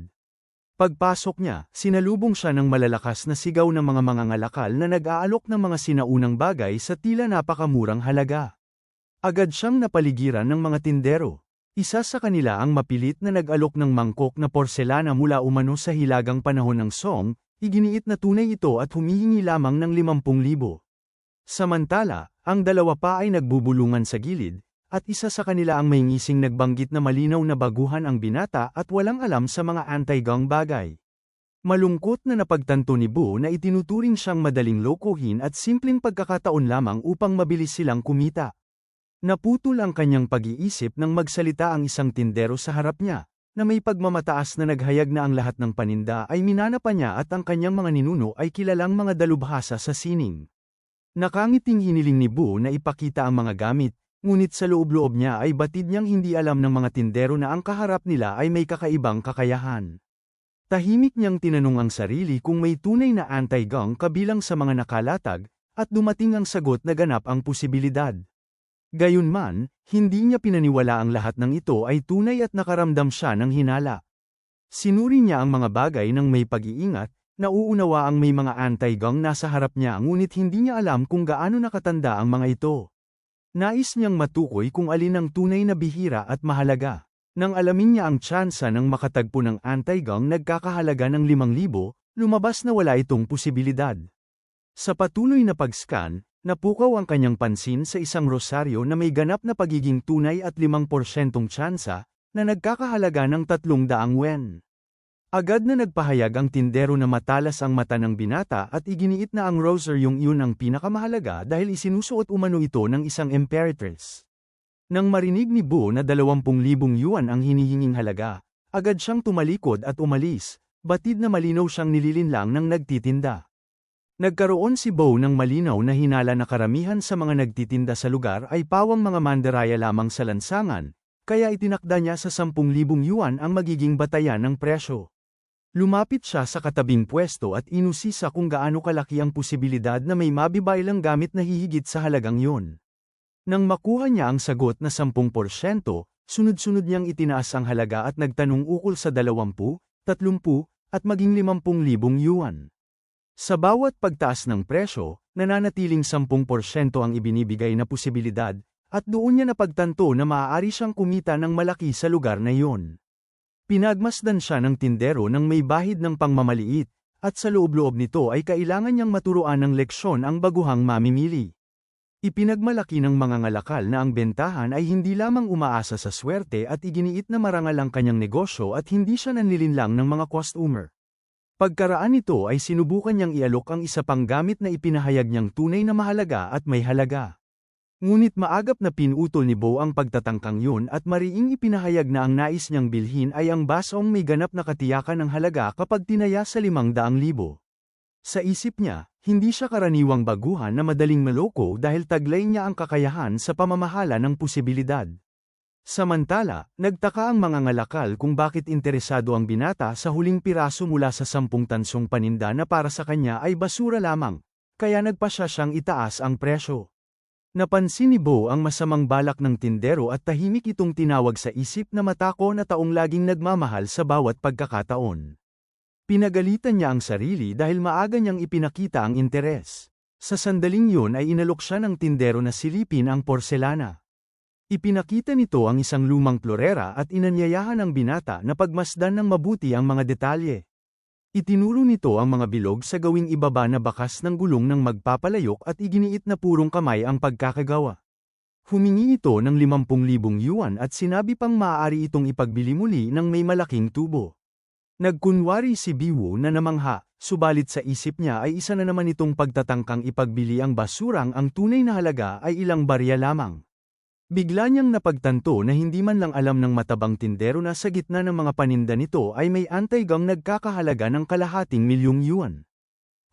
Pagpasok niya, sinalubong siya ng malalakas na sigaw ng mga mangangalakal na nag-aalok ng mga sinaunang bagay sa tila napakamurang halaga. Agad siyang napaligiran ng mga tindero. Isa sa kanila ang mapilit na nag-alok ng mangkok na porselana mula umano sa hilagang panahon ng Song, iginiit na tunay ito at humihingi lamang ng 50,000. Samantala, ang dalawa pa ay nagbubulungan sa gilid, at isa sa kanila ang may ngising nagbanggit na malinaw na baguhan ang binata at walang alam sa mga anti-gang bagay. Malungkot na napagtanto ni Bu na itinuturing siyang madaling lokohin at simpleng pagkakataon lamang upang mabilis silang kumita. Naputol ang kanyang pag-iisip nang magsalita ang isang tindero sa harap niya, na may pagmamataas na naghayag na ang lahat ng paninda ay minana pa niya at ang kanyang mga ninuno ay kilalang mga dalubhasa sa sining. Nakangiting hiniling ni Bu na ipakita ang mga gamit, ngunit sa loob-loob niya ay batid niyang hindi alam ng mga tindero na ang kaharap nila ay may kakaibang kakayahan. Tahimik niyang tinanong ang sarili kung may tunay na anti-gang kabilang sa mga nakalatag, at dumating ang sagot na ganap ang posibilidad. Gayunman, hindi niya pinaniwala ang lahat ng ito ay tunay at nakaramdam siya ng hinala. Sinuri niya ang mga bagay ng may pag-iingat, nauunawa ang may mga anti-gang nasa harap niya ngunit hindi niya alam kung gaano nakatanda ang mga ito. Nais niyang matukoy kung alin ang tunay na bihira at mahalaga. Nang alamin niya ang tsansa ng makatagpo ng anti-gang nagkakahalaga ng 5,000, lumabas na wala itong posibilidad. Sa patuloy na pag-scan, Napukaw ang kanyang pansin sa isang rosaryo na may ganap na pagiging tunay at 5% tsansa, na nagkakahalaga ng 300 yen. Agad na nagpahayag ang tindero na matalas ang mata ng binata at iginiit na ang rosaryong iyon ang pinakamahalaga dahil isinusuot umano ito ng isang imperatress. Nang marinig ni Bo na 20,000 yuan ang hinihinging halaga, agad siyang tumalikod at umalis, batid na malinaw siyang nililinlang ng nagtitinda. Nagkaroon si Bo ng malinaw na hinala na karamihan sa mga nagtitinda sa lugar ay pawang mga mandaraya lamang sa lansangan, kaya itinakda niya sa 10,000 yuan ang magiging batayan ng presyo. Lumapit siya sa katabing pwesto at inusisa kung gaano kalaki ang posibilidad na may mabibailang gamit na hihigit sa halagang yun. Nang makuha niya ang sagot na 10%, sunod-sunod niyang itinaas ang halaga at nagtanong ukol sa 20, 30, at maging 50,000 yuan. Sa bawat pagtaas ng presyo, nananatiling 10% ang ibinibigay na posibilidad, at doon niya napagtanto na maaari siyang kumita ng malaki sa lugar na iyon. Pinagmasdan siya ng tindero ng may bahid ng pangmamaliit, at sa loob-loob nito ay kailangan niyang maturuan ng leksyon ang baguhang mamimili. Ipinagmalaki ng mga ngalakal na ang bentahan ay hindi lamang umaasa sa swerte at iginiit na marangal ang kanyang negosyo at hindi siya nanlilinlang ng mga customer. Pagkaraan nito ay sinubukan niyang ialok ang isa pang gamit na ipinahayag niyang tunay na mahalaga at may halaga. Ngunit maagap na pinutol ni Bo ang pagtatangkang yun at mariing ipinahayag na ang nais niyang bilhin ay ang basong may ganap na katiyakan ng halaga kapag tinaya sa 500,000. Sa isip niya, hindi siya karaniwang baguhan na madaling maloko dahil taglay niya ang kakayahan sa pamamahala ng posibilidad. Samantala, nagtaka ang mga ngalakal kung bakit interesado ang binata sa huling piraso mula sa 10 tansong paninda na para sa kanya ay basura lamang, kaya nagpasya siyang itaas ang presyo. Napansin ni Bo ang masamang balak ng tindero at tahimik itong tinawag sa isip na matako na taong laging nagmamahal sa bawat pagkakataon. Pinagalitan niya ang sarili dahil maaga niyang ipinakita ang interes. Sa sandaling yun ay inalok siya ng tindero na silipin ang porselana. Ipinakita nito ang isang lumang florera at inanyayahan ang binata na pagmasdan ng mabuti ang mga detalye. Itinuro nito ang mga bilog sa gawing ibaba na bakas ng gulong ng magpapalayok at iginiit na purong kamay ang pagkakagawa. Humingi ito ng 50,000 yuan at sinabi pang maaari itong ipagbili muli ng may malaking tubo. Nagkunwari si Biwo na namangha, subalit sa isip niya ay isa na naman itong pagtatangkang ipagbili ang basurang ang tunay na halaga ay ilang barya lamang. Bigla niyang napagtanto na hindi man lang alam ng matabang tindero na sa gitna ng mga paninda nito ay may anti-gang nagkakahalaga ng 250,000 yuan.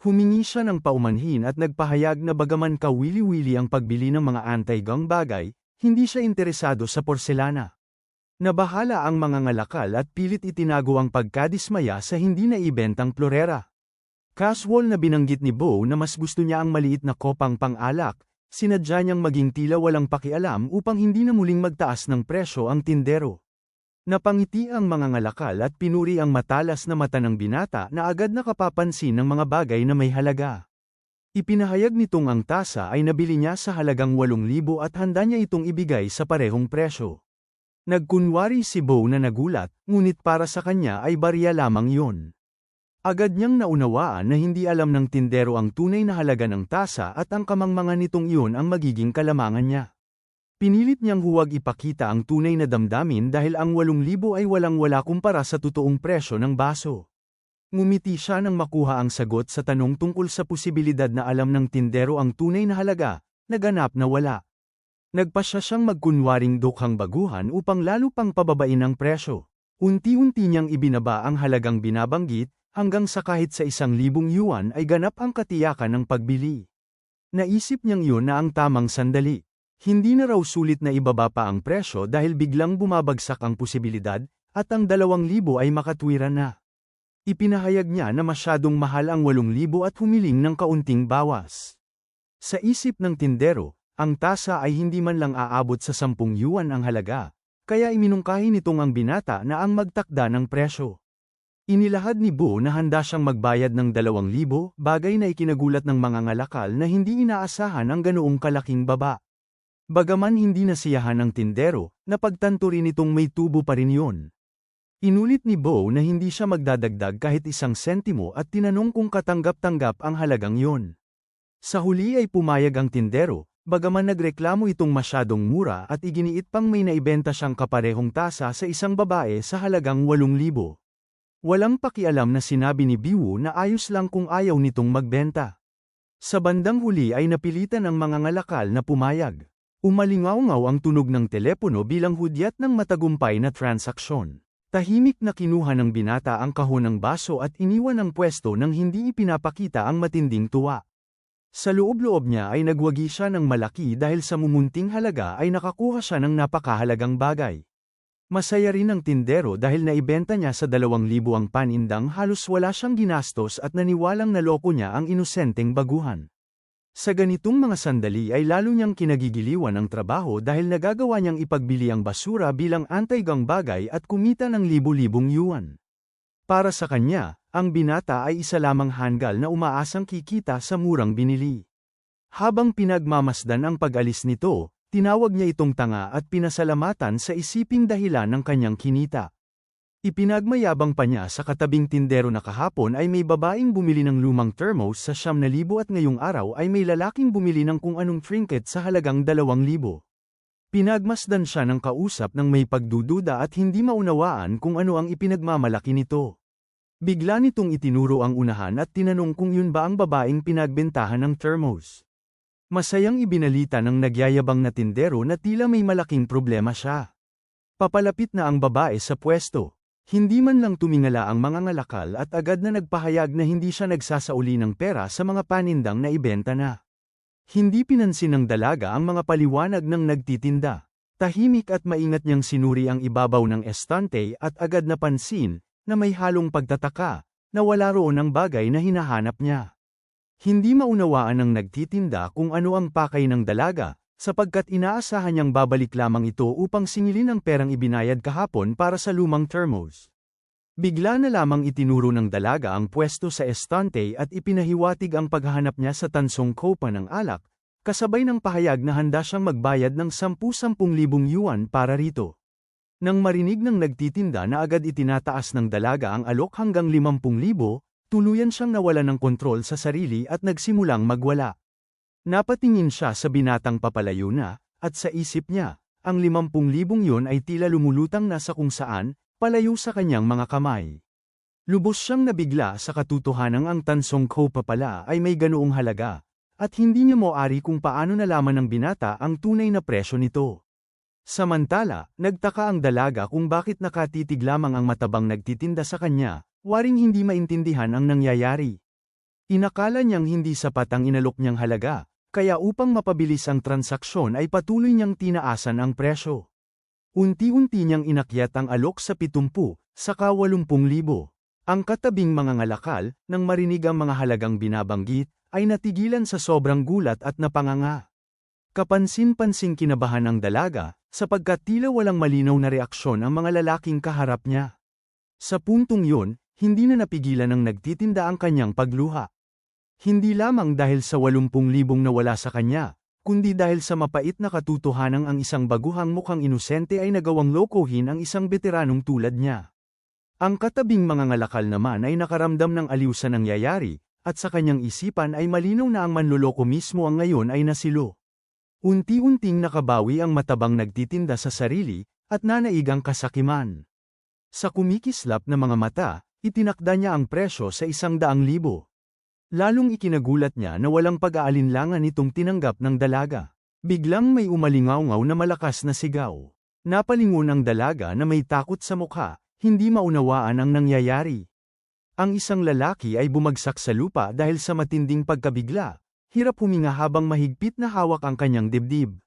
Humingi siya ng paumanhin at nagpahayag na bagaman kawili-wili ang pagbili ng mga anti-gang bagay, hindi siya interesado sa porselana. Nabahala ang mga ngalakal at pilit itinago ang pagkadismaya sa hindi na ibentang florera. Casual na binanggit ni Bo na mas gusto niya ang maliit na kopang pang-alak, sinadya niyang maging tila walang pakialam upang hindi na muling magtaas ng presyo ang tindero. Napangiti ang mga ngalakal at pinuri ang matalas na mata ng binata na agad nakapapansin ng mga bagay na may halaga. Ipinahayag nitong ang tasa ay nabili niya sa halagang 8,000 at handa niya itong ibigay sa parehong presyo. Nagkunwari si Bo na nagulat, ngunit para sa kanya ay barya lamang yun. Agad niyang naunawaan na hindi alam ng tindero ang tunay na halaga ng tasa at ang kamangmangan nitong iyon ang magiging kalamangan niya. Pinilit niyang huwag ipakita ang tunay na damdamin dahil ang 8,000 ay walang-wala kumpara sa totoong presyo ng baso. Ngumiti siya nang makuha ang sagot sa tanong tungkol sa posibilidad na alam ng tindero ang tunay na halaga, naganap na wala. Nagpasya siyang magkunwaring dukhang baguhan upang lalo pang pababain ang presyo. Unti-unti niyang ibinaba ang halagang binabanggit, hanggang sa kahit sa 1,000 yuan ay ganap ang katiyakan ng pagbili. Naisip niyang yun na ang tamang sandali. Hindi na raw sulit na ibaba pa ang presyo dahil biglang bumabagsak ang posibilidad, at ang 2,000 ay makatwiran na. Ipinahayag niya na masyadong mahal ang 8,000 at humiling ng kaunting bawas. Sa isip ng tindero, ang tasa ay hindi man lang aabot sa 10 yuan ang halaga, kaya iminungkahi nitong ang binata na ang magtakda ng presyo. Inilahad ni Bo na handa siyang magbayad ng 2,000, bagay na ikinagulat ng mga ngalakal na hindi inaasahan ang ganoong kalaking baba. Bagaman hindi nasiyahan ng tindero, napagtanto rin itong may tubo pa rin yun. Inulit ni Bo na hindi siya magdadagdag kahit 1 sentimo at tinanong kung katanggap-tanggap ang halagang yun. Sa huli ay pumayag ang tindero, bagaman nagreklamo itong masyadong mura at iginiit pang may naibenta siyang kaparehong tasa sa isang babae sa halagang 8,000. Walang pakialam na sinabi ni Biwu na ayos lang kung ayaw nitong magbenta. Sa bandang huli ay napilitan ang mga ngalakal na pumayag. Umalingaw-ngaw ang tunog ng telepono bilang hudyat ng matagumpay na transaksyon. Tahimik na kinuha ng binata ang kahon ng baso at iniwan ang pwesto nang hindi ipinapakita ang matinding tuwa. Sa loob-loob niya ay nagwagi siya ng malaki dahil sa mumunting halaga ay nakakuha siya ng napakahalagang bagay. Masaya rin ang tindero dahil naibenta niya sa 2,000 ang panindang halos wala siyang ginastos at naniwalang naloko niya ang inosenteng baguhan. Sa ganitong mga sandali ay lalo niyang kinagigiliwan ang trabaho dahil nagagawa niyang ipagbili ang basura bilang antaygang bagay at kumita ng libo-libong yuan. Para sa kanya, ang binata ay isa lamang hanggal na umaasang kikita sa murang binili. Habang pinagmamasdan ang pag-alis nito, tinawag niya itong tanga at pinasalamatan sa isiping dahilan ng kanyang kinita. Ipinagmayabang pa niya sa katabing tindero na kahapon ay may babaeng bumili ng lumang thermos sa 9,000 at ngayong araw ay may lalaking bumili ng kung anong trinket sa halagang 2,000. Pinagmasdan siya ng kausap ng may pagdududa at hindi maunawaan kung ano ang ipinagmamalaki nito. Bigla nitong itinuro ang unahan at tinanong kung yun ba ang babaeng pinagbentahan ng thermos. Masayang ibinalita ng nagyayabang na tindero na tila may malaking problema siya. Papalapit na ang babae sa pwesto. Hindi man lang tumingala ang mga ngalakal at agad na nagpahayag na hindi siya nagsasauli ng pera sa mga panindang na ibenta na. Hindi pinansin ng dalaga ang mga paliwanag ng nagtitinda. Tahimik at maingat niyang sinuri ang ibabaw ng estante at agad napansin na may halong pagtataka, na wala roon ang bagay na hinahanap niya. Hindi maunawaan ng nagtitinda kung ano ang pakay ng dalaga, sapagkat inaasahan niyang babalik lamang ito upang singilin ang perang ibinayad kahapon para sa lumang thermos. Bigla na lamang itinuro ng dalaga ang pwesto sa estante at ipinahiwatig ang paghahanap niya sa tansong kopa ng alak, kasabay ng pahayag na handa siyang magbayad ng 10,000 yuan para rito. Nang marinig ng nagtitinda na agad itinataas ng dalaga ang alok hanggang 50,000, tuluyan siyang nawala ng kontrol sa sarili at nagsimulang magwala. Napatingin siya sa binatang papalayo na, at sa isip niya, ang 50,000 yun ay tila lumulutang na sa kung saan, palayo sa kanyang mga kamay. Lubos siyang nabigla sa katotohanang ang tansong kopa pala ay may ganoong halaga, at hindi niya moari kung paano nalaman ng binata ang tunay na presyo nito. Samantala, nagtaka ang dalaga kung bakit nakatitig lamang ang matabang nagtitinda sa kanya, waring hindi maintindihan ang nangyayari. Inakala niyang hindi sapat ang inalok niyang halaga, kaya upang mapabilis ang transaksyon ay patuloy niyang tinaasan ang presyo. Unti-unti niyang inakyat ang alok sa 70, saka 80,000. Ang katabing mga ngalakal, nang marinig ang mga halagang binabanggit, ay natigilan sa sobrang gulat at napanganga. Kapansin-pansing kinabahan ang dalaga, sapagkat tila walang malinaw na reaksyon ang mga lalaking kaharap niya. Sa puntong yun, hindi na napigilan ng nagtitinda ang kanyang pagluha. Hindi lamang dahil sa 80,000 nawala sa kanya, kundi dahil sa mapait na katotohanang ang isang baguhang mukhang inosente ay nagawang lokohin ang isang veteranong tulad niya. Ang katabing mga ngalakal naman ay nakaramdam ng aliw sa nangyayari, at sa kanyang isipan ay malinaw na ang manloloko mismo ang ngayon ay nasilo. Unti-unting nakabawi ang matabang nagtitinda sa sarili, at nanaig ang kasakiman. Sa kumikislap na mga mata, itinakda niya ang presyo sa 100,000. Lalong ikinagulat niya na walang pag-aalinlangan itong tinanggap ng dalaga. Biglang may umalingaw-ngaw na malakas na sigaw. Napalingon ang dalaga na may takot sa mukha, hindi maunawaan ang nangyayari. Ang isang lalaki ay bumagsak sa lupa dahil sa matinding pagkabigla. Hirap huminga habang mahigpit na hawak ang kanyang dibdib.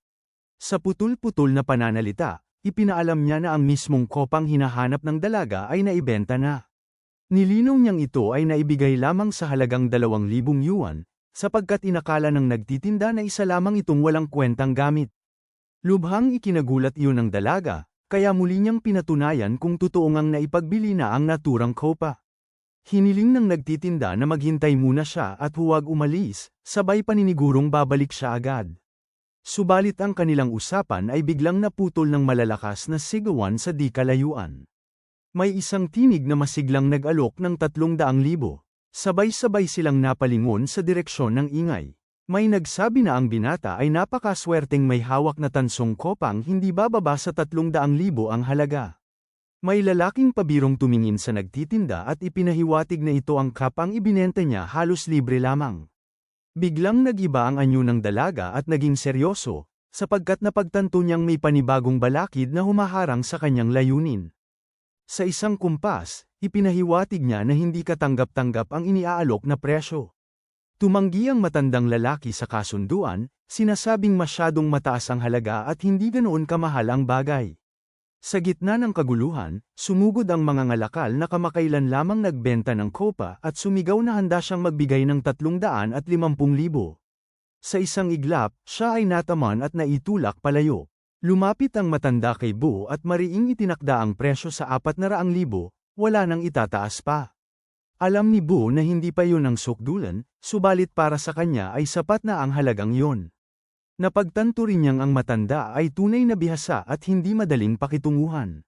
Sa putol-putol na pananalita, ipinaalam niya na ang mismong kopang hinahanap ng dalaga ay naibenta na. Nilinaw niyang ito ay naibigay lamang sa halagang 2,000 yuan, sapagkat inakala ng nagtitinda na isa lamang itong walang kwentang gamit. Lubhang ikinagulat iyon ng dalaga, kaya muli niyang pinatunayan kung totoo ngang naipagbili na ang naturang kopa. Hiniling ng nagtitinda na maghintay muna siya at huwag umalis, sabay paninigurong babalik siya agad. Subalit ang kanilang usapan ay biglang naputol ng malalakas na sigawan sa di kalayuan. May isang tinig na masiglang nag-alok ng 300,000. Sabay-sabay silang napalingon sa direksyon ng ingay. May nagsabi na ang binata ay napakaswerteng may hawak na tansong kopang hindi bababa sa 300,000 ang halaga. May lalaking pabirong tumingin sa nagtitinda at ipinahiwatig na ito ang cup ang ibinenta niya halos libre lamang. Biglang nag-iba ang anyo ng dalaga at naging seryoso, sapagkat napagtanto niyang may panibagong balakid na humaharang sa kanyang layunin. Sa isang kumpas, ipinahiwatig niya na hindi katanggap-tanggap ang iniaalok na presyo. Tumanggi ang matandang lalaki sa kasunduan, sinasabing masyadong mataas ang halaga at hindi ganoon kamahal ang bagay. Sa gitna ng kaguluhan, sumugod ang mga ngalakal na kamakailan lamang nagbenta ng kopa at sumigaw na handa siyang magbigay ng 350,000. Sa isang iglap, siya ay nataman at naitulak palayo. Lumapit ang matanda kay Bo at mariing itinakda ang presyo sa 400,000, wala nang itataas pa. Alam ni Bo na hindi pa yun ang sukdulan, subalit para sa kanya ay sapat na ang halagang yon. Napagtanto rin niyang ang matanda ay tunay na bihasa at hindi madaling pakitunguhan.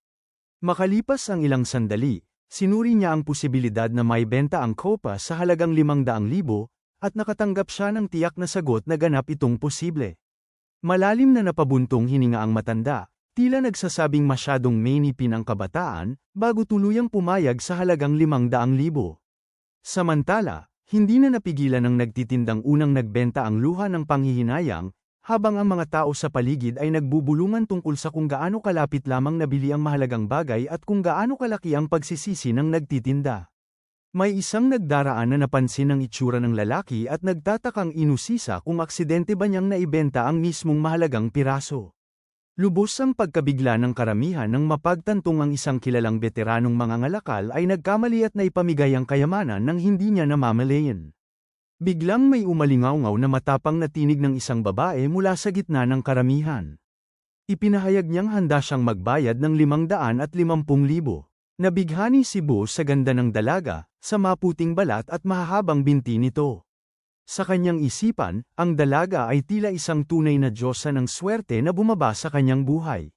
Makalipas ang ilang sandali, sinuri niya ang posibilidad na may benta ang kopa sa halagang 500,000, at nakatanggap siya ng tiyak na sagot na ganap itong posible. Malalim na napabuntong hininga ang matanda, tila nagsasabing masyadong mainipin ang kabataan, bago tuluyang pumayag sa halagang 500,000. Samantala, hindi na napigilan ng nagtitindang unang nagbenta ang luha ng panghihinayang, habang ang mga tao sa paligid ay nagbubulungan tungkol sa kung gaano kalapit lamang nabili ang mahalagang bagay at kung gaano kalaki ang pagsisisi ng nagtitinda. May isang nagdaraan na napansin ang itsura ng lalaki at nagtatakang inusisa kung aksidente ba niyang naibenta ang mismong mahalagang piraso. Lubos ang pagkabigla ng karamihan nang mapagtantong ang isang kilalang veteranong mangangalakal ay nagkamali at naipamigay ang kayamanan nang hindi niya namamalayan. Biglang may umalingaw-ngaw na matapang na tinig ng isang babae mula sa gitna ng karamihan. Ipinahayag niyang handa siyang magbayad ng 550,000. Nabighani si Bo sa ganda ng dalaga, sa maputing balat at mahahabang binti nito. Sa kanyang isipan, ang dalaga ay tila isang tunay na diyosa ng swerte na bumaba sa kanyang buhay.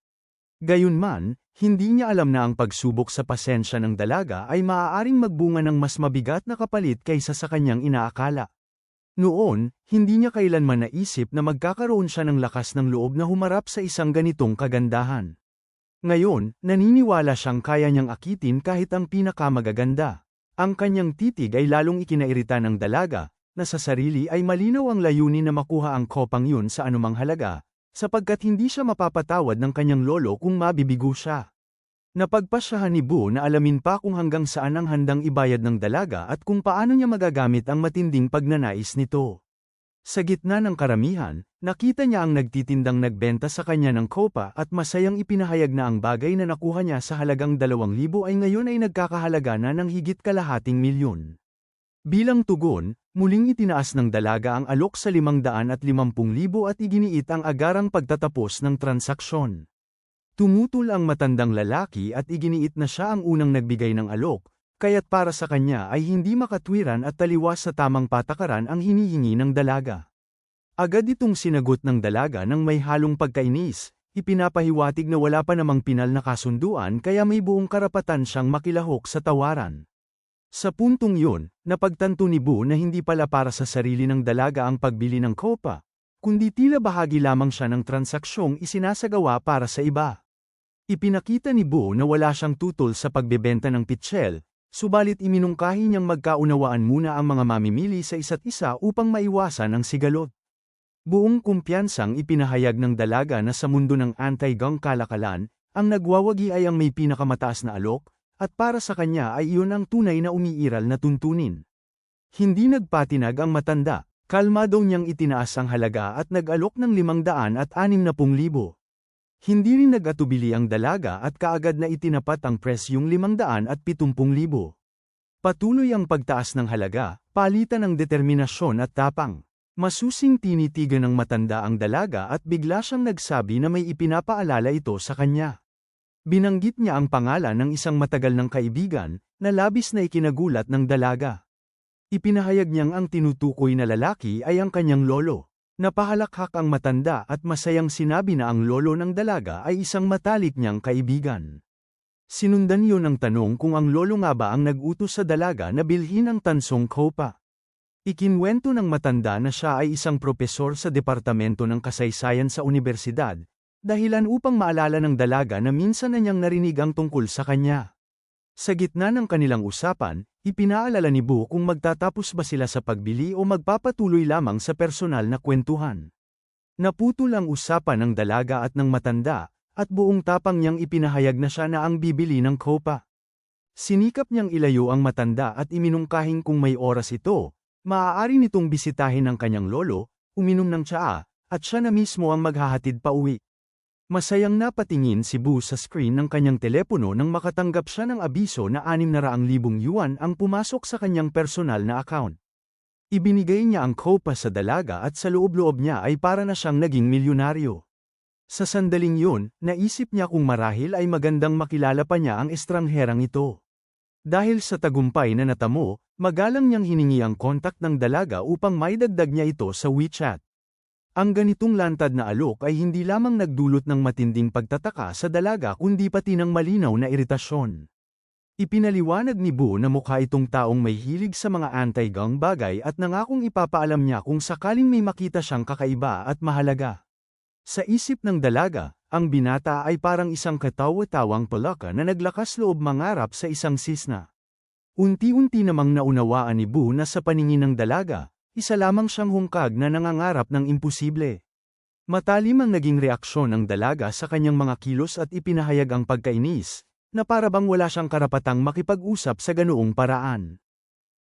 Gayunman, hindi niya alam na ang pagsubok sa pasensya ng dalaga ay maaaring magbunga ng mas mabigat na kapalit kaysa sa kanyang inaakala. Noon, hindi niya kailanman naisip na magkakaroon siya ng lakas ng loob na humarap sa isang ganitong kagandahan. Ngayon, naniniwala siyang kaya niyang akitin kahit ang pinakamagaganda. Ang kanyang titig ay lalong ikinairita ng dalaga, na sa sarili ay malinaw ang layunin na makuha ang kopang yun sa anumang halaga, sapagkat hindi siya mapapatawad ng kanyang lolo kung mabibigo siya. Napagpasyahan ni Bo na alamin pa kung hanggang saan ang handang ibayad ng dalaga at kung paano niya magagamit ang matinding pagnanais nito. Sa gitna ng karamihan, nakita niya ang nagtitindang nagbenta sa kanya ng kopa at masayang ipinahayag na ang bagay na nakuha niya sa halagang 2,000 ay ngayon ay nagkakahalaga na ng higit kalahating milyon. Bilang tugon, muling itinaas ng dalaga ang alok sa 550,000 at iginiit ang agarang pagtatapos ng transaksyon. Tumutol ang matandang lalaki at iginiit na siya ang unang nagbigay ng alok, kaya't para sa kanya ay hindi makatwiran at taliwas sa tamang patakaran ang hinihingi ng dalaga. Agad itong sinagot ng dalaga ng may halong pagkainis, ipinapahiwatig na wala pa namang pinal na kasunduan kaya may buong karapatan siyang makilahok sa tawaran. Sa puntong yun, napagtanto ni Bo na hindi pala para sa sarili ng dalaga ang pagbili ng kopa, kundi tila bahagi lamang siya ng transaksyong isinasagawa para sa iba. Ipinakita ni Bo na wala siyang tutol sa pagbebenta ng pitsyel, subalit iminungkahi niyang magkaunawaan muna ang mga mamimili sa isa't isa upang maiwasan ang sigalot. Buong kumpiyansang ipinahayag ng dalaga na sa mundo ng anti-gang kalakalan, ang nagwawagi ay ang may pinakamataas na alok, at para sa kanya ay iyon ang tunay na umiiral na tuntunin. Hindi nagpatinag ang matanda, kalmado niyang itinaas ang halaga at nag-alok ng 560,000. Hindi rin nag-atubili ang dalaga at kaagad na itinapat ang presyong 570,000. Patuloy ang pagtaas ng halaga, palitan ng determinasyon at tapang. Masusing tinitigan ng matanda ang dalaga at bigla siyang nagsabi na may ipinapaalala ito sa kanya. Binanggit niya ang pangalan ng isang matagal ng kaibigan, na labis na ikinagulat ng dalaga. Ipinahayag niyang ang tinutukoy na lalaki ay ang kanyang lolo. Napahalakhak ang matanda at masayang sinabi na ang lolo ng dalaga ay isang matalik niyang kaibigan. Sinundan yun ng tanong kung ang lolo nga ba ang nag-utos sa dalaga na bilhin ang tansong kopa. Ikinwento ng matanda na siya ay isang propesor sa Departamento ng Kasaysayan sa universidad, dahilan upang maalala ng dalaga na minsan na niyang narinig ang tungkol sa kanya. Sa gitna ng kanilang usapan, ipinaalala ni Bu kung magtatapos ba sila sa pagbili o magpapatuloy lamang sa personal na kwentuhan. Naputol ang usapan ng dalaga at ng matanda, at buong tapang niyang ipinahayag na siya na ang bibili ng kopa. Sinikap niyang ilayo ang matanda at iminungkahing kung may oras ito, maaari nitong bisitahin ang kanyang lolo, uminom ng tsaa, at siya na mismo ang maghahatid pa uwi. Masayang napatingin si Bu sa screen ng kanyang telepono nang makatanggap siya ng abiso na 600,000 yuan ang pumasok sa kanyang personal na account. Ibinigay niya ang kopa sa dalaga at sa loob-loob niya ay para na siyang naging milyonaryo. Sa sandaling yun, naisip niya kung marahil ay magandang makilala pa niya ang estrangherang ito. Dahil sa tagumpay na natamo, magalang niyang hiningi ang kontak ng dalaga upang maidagdag niya ito sa WeChat. Ang ganitong lantad na alok ay hindi lamang nagdulot ng matinding pagtataka sa dalaga kundi pati ng malinaw na iritasyon. Ipinaliwanag ni Bu na mukha itong taong may hilig sa mga anti-gang bagay at nangakong ipapaalam niya kung sakaling may makita siyang kakaiba at mahalaga. Sa isip ng dalaga, ang binata ay parang isang katawa-tawang palaka na naglakas loob mangarap sa isang sisna. Unti-unti namang naunawaan ni Bu na sa paningin ng dalaga, isa lamang siyang hungkag na nangangarap ng imposible. Matalim ang naging reaksyon ng dalaga sa kanyang mga kilos at ipinahayag ang pagkainis, na para bang wala siyang karapatang makipag-usap sa ganoong paraan.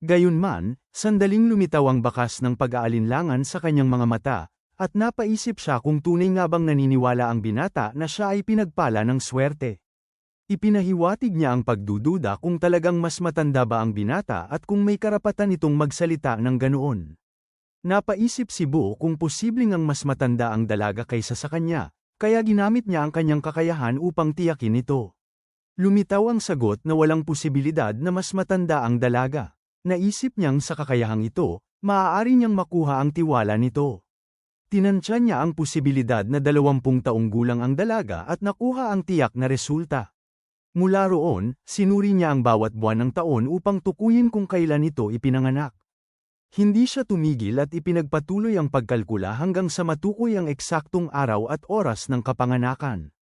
Gayunman, sandaling lumitaw ang bakas ng pag-aalinlangan sa kanyang mga mata, at napaisip siya kung tunay nga bang naniniwala ang binata na siya ay pinagpala ng swerte. Ipinahiwatig niya ang pagdududa kung talagang mas matanda ba ang binata at kung may karapatan itong magsalita ng ganoon. Napaisip si Bu kung posibleng ang mas matanda ang dalaga kaysa sa kanya, kaya ginamit niya ang kanyang kakayahan upang tiyakin ito. Lumitaw ang sagot na walang posibilidad na mas matanda ang dalaga. Naisip niyang sa kakayahang ito, maaari niyang makuha ang tiwala nito. Tinansya niya ang posibilidad na 20 taong gulang ang dalaga at nakuha ang tiyak na resulta. Mula roon, sinuri niya ang bawat buwan ng taon upang tukuyin kung kailan ito ipinanganak. Hindi siya tumigil at ipinagpatuloy ang pagkalkula hanggang sa matukoy ang eksaktong araw at oras ng kapanganakan.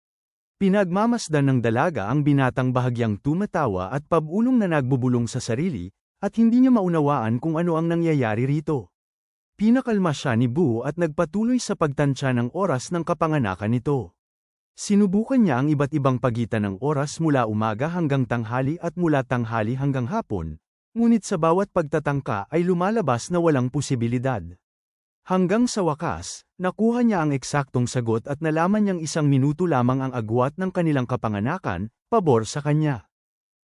Pinagmamasdan ng dalaga ang binatang bahagyang tumatawa at pabulong na nagbubulong sa sarili, at hindi niya maunawaan kung ano ang nangyayari rito. Pinakalma siya ni Bu at nagpatuloy sa pagtansya ng oras ng kapanganakan nito. Sinubukan niya ang iba't ibang pagitan ng oras mula umaga hanggang tanghali at mula tanghali hanggang hapon, ngunit sa bawat pagtatangka ay lumalabas na walang posibilidad. Hanggang sa wakas, nakuha niya ang eksaktong sagot at nalaman niyang 1 minuto lamang ang agwat ng kanilang kapanganakan, pabor sa kanya.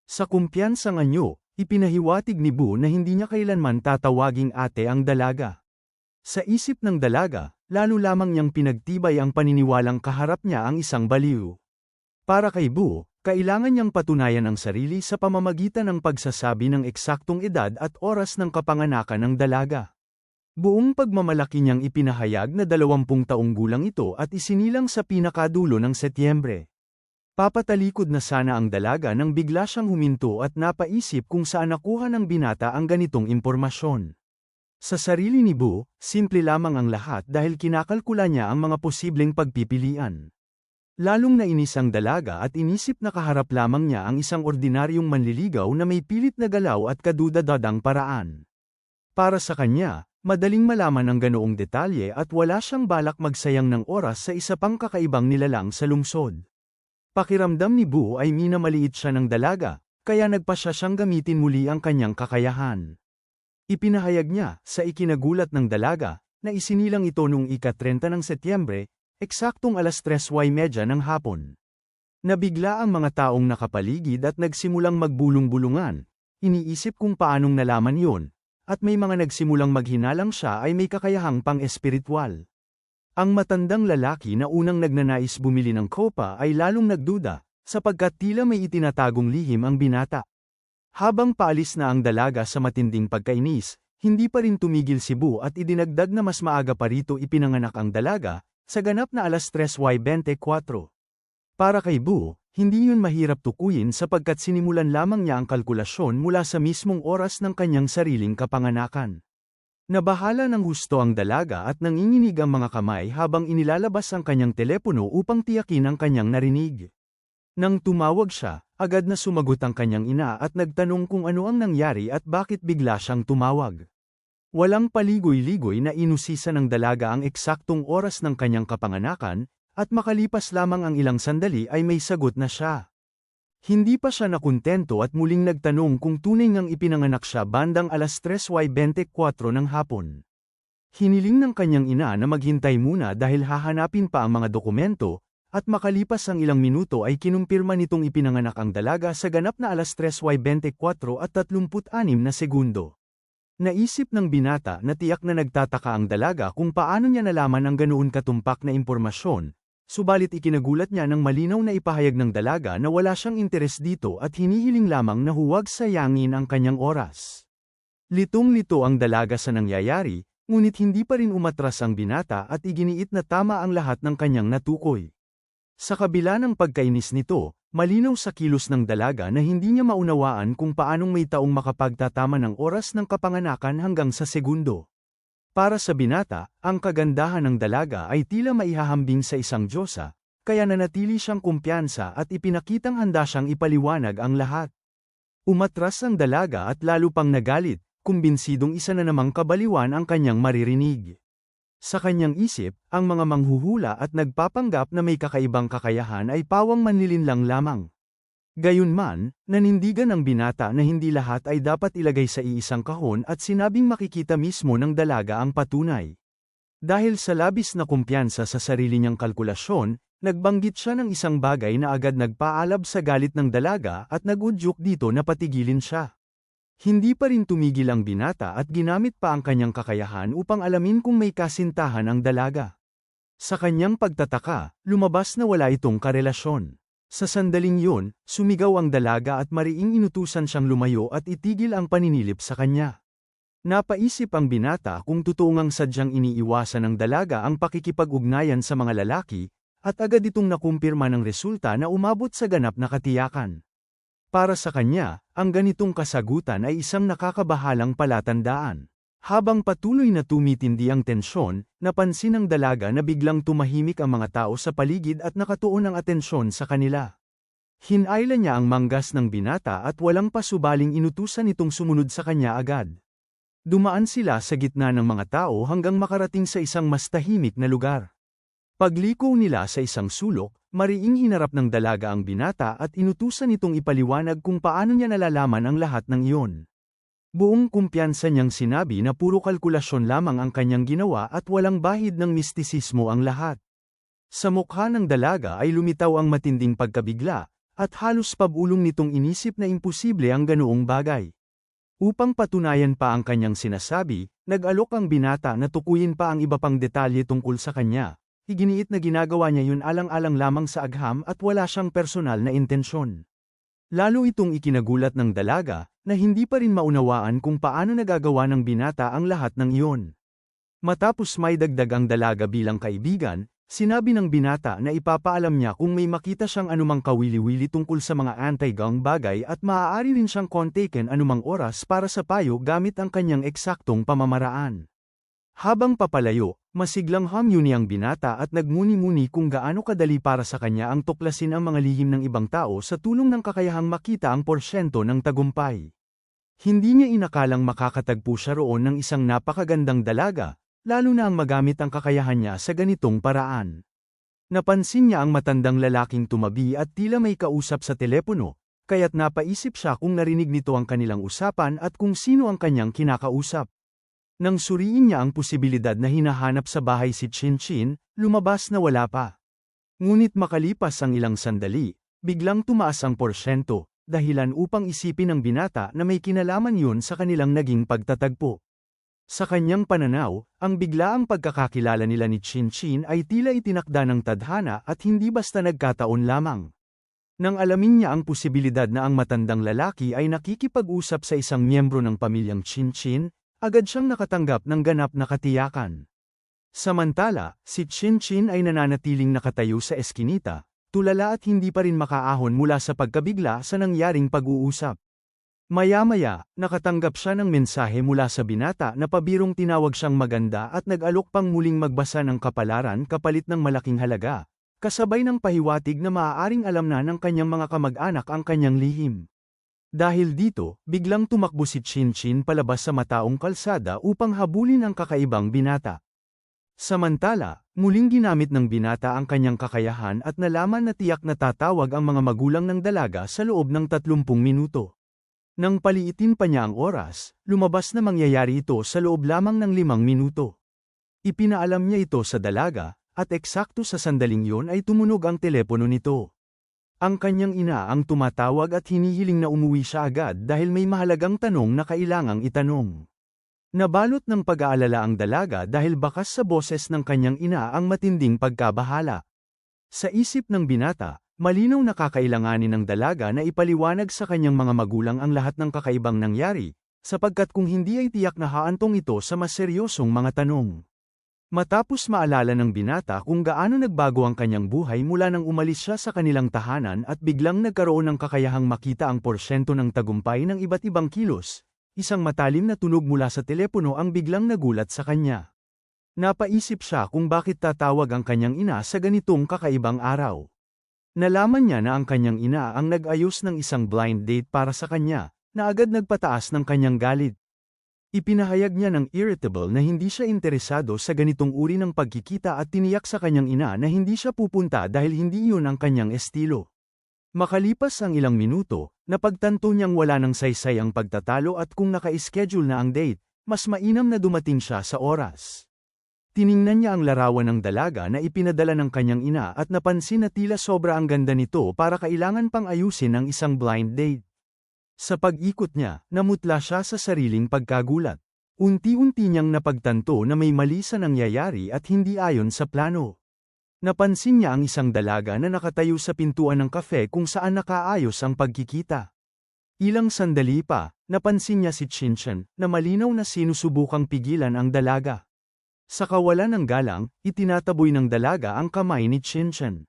Sa kumpiyansang anyo, ipinahiwatig ni Bu na hindi niya kailanman tatawaging ate ang dalaga. Sa isip ng dalaga, lalo lamang niyang pinagtibay ang paniniwalang kaharap niya ang isang baliw. Para kay Bu, kailangan niyang patunayan ang sarili sa pamamagitan ng pagsasabi ng eksaktong edad at oras ng kapanganakan ng dalaga. Buong pagmamalaki niyang ipinahayag na 20 taong gulang ito at isinilang sa pinakadulo ng Setyembre. Papatalikod na sana ang dalaga nang bigla siyang huminto at napaisip kung saan nakuha ng binata ang ganitong impormasyon. Sa sarili ni Bu, simple lamang ang lahat dahil kinakalkula niya ang mga posibleng pagpipilian. Lalong nainis ang dalaga at inisip na kaharap lamang niya ang isang ordinaryong manliligaw na may pilit na galaw at kadudadadang paraan. Para sa kanya, madaling malaman ang ganoong detalye at wala siyang balak magsayang ng oras sa isa pang kakaibang nilalang sa lungsod. Pakiramdam ni Bu ay minamaliit siya ng dalaga, kaya nagpasya siyang gamitin muli ang kanyang kakayahan. Ipinahayag niya, sa ikinagulat ng dalaga, na isinilang ito noong ika-30 ng Setyembre, eksaktong 3:30 ng hapon. Nabigla ang mga taong nakapaligid at nagsimulang magbulong-bulungan, iniisip kung paanong nalaman yon, at may mga nagsimulang maghinalang siya ay may kakayahang pang-espiritual. Ang matandang lalaki na unang nagnanais bumili ng kopa ay lalong nagduda, sapagkat tila may itinatagong lihim ang binata. Habang paalis na ang dalaga sa matinding pagkainis, hindi pa rin tumigil si Bu at idinagdag na mas maaga pa rito ipinanganak ang dalaga, sa ganap na 3:24. Para kay Bu, hindi yun mahirap tukuyin sapagkat sinimulan lamang niya ang kalkulasyon mula sa mismong oras ng kanyang sariling kapanganakan. Nabahala ng husto ang dalaga at nanginginig ang mga kamay habang inilalabas ang kanyang telepono upang tiyakin ang kanyang narinig. Nang tumawag siya, agad na sumagot ang kanyang ina at nagtanong kung ano ang nangyari at bakit bigla siyang tumawag. Walang paligoy-ligoy na inusisa ng dalaga ang eksaktong oras ng kanyang kapanganakan, at makalipas lamang ang ilang sandali ay may sagot na siya. Hindi pa siya nakuntento at muling nagtanong kung tunay ngang ipinanganak siya bandang 3:24 ng hapon. Hiniling ng kanyang ina na maghintay muna dahil hahanapin pa ang mga dokumento, at makalipas ang ilang minuto ay kinumpirma nitong ipinanganak ang dalaga sa ganap na 3:24 at 36 na segundo. Naisip ng binata na tiyak na nagtataka ang dalaga kung paano niya nalaman ang ganoon katumpak na impormasyon, subalit ikinagulat niya ng malinaw na ipahayag ng dalaga na wala siyang interes dito at hinihiling lamang na huwag sayangin ang kanyang oras. Litong-lito ang dalaga sa nangyayari, ngunit hindi pa rin umatras ang binata at iginiit na tama ang lahat ng kanyang natukoy. Sa kabila ng pagkainis nito, malinaw sa kilos ng dalaga na hindi niya maunawaan kung paanong may taong makapagtatama ng oras ng kapanganakan hanggang sa segundo. Para sa binata, ang kagandahan ng dalaga ay tila maihahambing sa isang diyosa, kaya nanatili siyang kumpiyansa at ipinakitang handa siyang ipaliwanag ang lahat. Umatras ang dalaga at lalo pang nagalit, kumbinsidong isa na namang kabaliwan ang kanyang maririnig. Sa kanyang isip, ang mga manghuhula at nagpapanggap na may kakaibang kakayahan ay pawang manlilinlang lamang. Gayunman, nanindigan ang binata na hindi lahat ay dapat ilagay sa iisang kahon at sinabing makikita mismo ng dalaga ang patunay. Dahil sa labis na kumpiyansa sa sarili niyang kalkulasyon, nagbanggit siya ng isang bagay na agad nagpaalab sa galit ng dalaga at nagudyok dito na patigilin siya. Hindi pa rin tumigil ang binata at ginamit pa ang kanyang kakayahan upang alamin kung may kasintahan ang dalaga. Sa kanyang pagtataka, lumabas na wala itong karelasyon. Sa sandaling yun, sumigaw ang dalaga at mariing inutusan siyang lumayo at itigil ang paninilip sa kanya. Napaisip ang binata kung totoo ngang sadyang iniiwasan ng dalaga ang pakikipag-ugnayan sa mga lalaki, at agad itong nakumpirma ng resulta na umabot sa ganap na katiyakan. Para sa kanya, ang ganitong kasagutan ay isang nakakabahalang palatandaan. Habang patuloy na tumitindi ang tensyon, napansin ng dalaga na biglang tumahimik ang mga tao sa paligid at nakatuon ang atensyon sa kanila. Hinayla niya ang manggas ng binata at walang pasubaling inutusan itong sumunod sa kanya agad. Dumaan sila sa gitna ng mga tao hanggang makarating sa isang mas tahimik na lugar. Pagliko nila sa isang sulok, mariing hinarap ng dalaga ang binata at inutusan itong ipaliwanag kung paano niya nalalaman ang lahat ng iyon. Buong kumpiyansa niyang sinabi na puro kalkulasyon lamang ang kanyang ginawa at walang bahid ng mistisismo ang lahat. Sa mukha ng dalaga ay lumitaw ang matinding pagkabigla, at halos pabulong nitong inisip na imposible ang ganoong bagay. Upang patunayan pa ang kanyang sinasabi, nag-alok ang binata na tukuyin pa ang iba pang detalye tungkol sa kanya. Iginiit na ginagawa niya yun alang-alang lamang sa agham at wala siyang personal na intensyon. Lalo itong ikinagulat ng dalaga, na hindi pa rin maunawaan kung paano nagagawa ng binata ang lahat ng iyon. Matapos may dagdag ang dalaga bilang kaibigan, sinabi ng binata na ipapaalam niya kung may makita siyang anumang kawili-wili tungkol sa mga anti-gang bagay at maaari rin siyang kontakin anumang oras para sa payo gamit ang kanyang eksaktong pamamaraan. Habang papalayo, masiglang hamyuni ang binata at nagmuni-muni kung gaano kadali para sa kanya ang tuklasin ang mga lihim ng ibang tao sa tulong ng kakayahang makita ang porsyento ng tagumpay. Hindi niya inakalang makakatagpo siya roon ng isang napakagandang dalaga, lalo na ang magamit ang kakayahan niya sa ganitong paraan. Napansin niya ang matandang lalaking tumabi at tila may kausap sa telepono, kaya't napaisip siya kung narinig nito ang kanilang usapan at kung sino ang kanyang kinakausap. Nang suriin niya ang posibilidad na hinahanap sa bahay si Chinchin, lumabas na wala pa. Ngunit makalipas ang ilang sandali, biglang tumaas ang porsyento, dahilan upang isipin ng binata na may kinalaman yun sa kanilang naging pagtatagpo. Sa kanyang pananaw, ang biglaang pagkakakilala nila ni Chinchin ay tila itinakda ng tadhana at hindi basta nagkataon lamang. Nang alamin niya ang posibilidad na ang matandang lalaki ay nakikipag-usap sa isang miyembro ng pamilyang Chinchin, agad siyang nakatanggap ng ganap na katiyakan. Samantala, si Chinchin ay nananatiling nakatayo sa eskinita, tulala at hindi pa rin makaahon mula sa pagkabigla sa nangyaring pag-uusap. Maya-maya, nakatanggap siya ng mensahe mula sa binata na pabirong tinawag siyang maganda at nag-alok pang muling magbasa ng kapalaran kapalit ng malaking halaga, kasabay ng pahiwatig na maaaring alam na ng kanyang mga kamag-anak ang kanyang lihim. Dahil dito, biglang tumakbo si Chinchin palabas sa mataong kalsada upang habulin ang kakaibang binata. Samantala, muling ginamit ng binata ang kanyang kakayahan at nalaman na tiyak na tatawag ang mga magulang ng dalaga sa loob ng 30 minuto. Nang paliitin pa niya ang oras, lumabas na mangyayari ito sa loob lamang ng 5 minuto. Ipinaalam niya ito sa dalaga, at eksakto sa sandaling yon ay tumunog ang telepono nito. Ang kanyang ina ang tumatawag at hinihiling na umuwi siya agad dahil may mahalagang tanong na kailangang itanong. Nabalot ng pag-aalala ang dalaga dahil bakas sa boses ng kanyang ina ang matinding pagkabahala. Sa isip ng binata, malinaw na kakailanganin ng dalaga na ipaliwanag sa kanyang mga magulang ang lahat ng kakaibang nangyari, sapagkat kung hindi ay tiyak na haantong ito sa mas seryosong mga tanong. Matapos maalala ng binata kung gaano nagbago ang kanyang buhay mula nang umalis siya sa kanilang tahanan at biglang nagkaroon ng kakayahang makita ang porsyento ng tagumpay ng iba't ibang kilos, isang matalim na tunog mula sa telepono ang biglang nagulat sa kanya. Napaisip siya kung bakit tatawag ang kanyang ina sa ganitong kakaibang araw. Nalaman niya na ang kanyang ina ang nag-ayos ng isang blind date para sa kanya, na agad nagpataas ng kanyang galit. Ipinahayag niya ng irritable na hindi siya interesado sa ganitong uri ng pagkikita at tiniyak sa kanyang ina na hindi siya pupunta dahil hindi iyon ang kanyang estilo. Makalipas ang ilang minuto, napagtanto niyang wala ng saysay ang pagtatalo at kung naka-schedule na ang date, mas mainam na dumating siya sa oras. Tiningnan niya ang larawan ng dalaga na ipinadala ng kanyang ina at napansin na tila sobra ang ganda nito para kailangan pang ayusin ang isang blind date. Sa pag-ikot niya, namutla siya sa sariling pagkagulat. Unti-unti niyang napagtanto na may mali sa nangyayari at hindi ayon sa plano. Napansin niya ang isang dalaga na nakatayo sa pintuan ng kafe kung saan nakaayos ang pagkikita. Ilang sandali pa, napansin niya si Chinchin na malinaw na sinusubukang pigilan ang dalaga. Sa kawalan ng galang, itinataboy ng dalaga ang kamay ni Chinchin.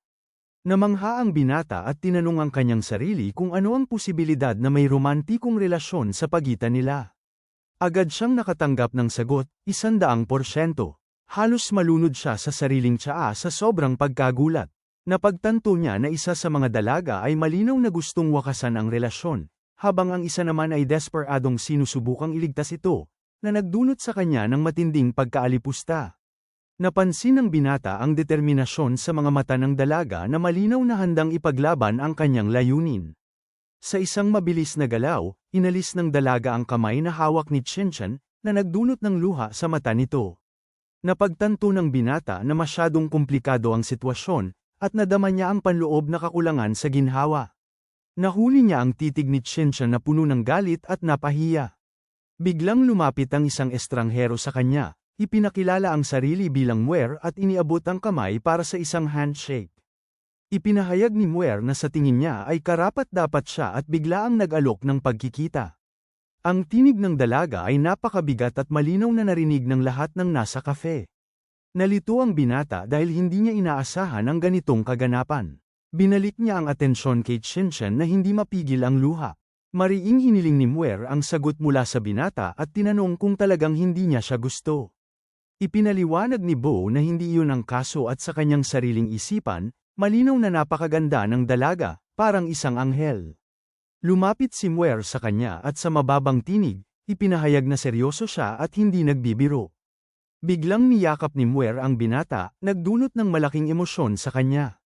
Namangha ang binata at tinanong ang kanyang sarili kung ano ang posibilidad na may romantikong relasyon sa pagitan nila. Agad siyang nakatanggap ng sagot, 100%. Halos malunod siya sa sariling tsaa sa sobrang pagkagulat. Napagtanto niya na isa sa mga dalaga ay malinaw na gustong wakasan ang relasyon, habang ang isa naman ay desperadong sinusubukang iligtas ito, na nagdulot sa kanya ng matinding pagkaalipusta. Napansin ng binata ang determinasyon sa mga mata ng dalaga na malinaw na handang ipaglaban ang kanyang layunin. Sa isang mabilis na galaw, inalis ng dalaga ang kamay na hawak ni Chinchin, na nagdulot ng luha sa mata nito. Napagtanto ng binata na masyadong komplikado ang sitwasyon, at nadama niya ang panloob na kakulangan sa ginhawa. Nahuli niya ang titig ni Chinchin na puno ng galit at napahiya. Biglang lumapit ang isang estranghero sa kanya. Ipinakilala ang sarili bilang Muer at iniabot ang kamay para sa isang handshake. Ipinahayag ni Muer na sa tingin niya ay karapat-dapat siya at bigla ang nag-alok ng pagkikita. Ang tinig ng dalaga ay napakabigat at malinaw na narinig ng lahat ng nasa kafe. Nalito ang binata dahil hindi niya inaasahan ang ganitong kaganapan. Binalik niya ang atensyon kay Chinchin na hindi mapigil ang luha. Mariing hiniling ni Muer ang sagot mula sa binata at tinanong kung talagang hindi niya siya gusto. Ipinaliwanag ni Bo na hindi iyon ang kaso at sa kanyang sariling isipan, malinaw na napakaganda ng dalaga, parang isang anghel. Lumapit si Muer sa kanya at sa mababang tinig, ipinahayag na seryoso siya at hindi nagbibiro. Biglang niyakap ni Muer ang binata, nagdulot ng malaking emosyon sa kanya.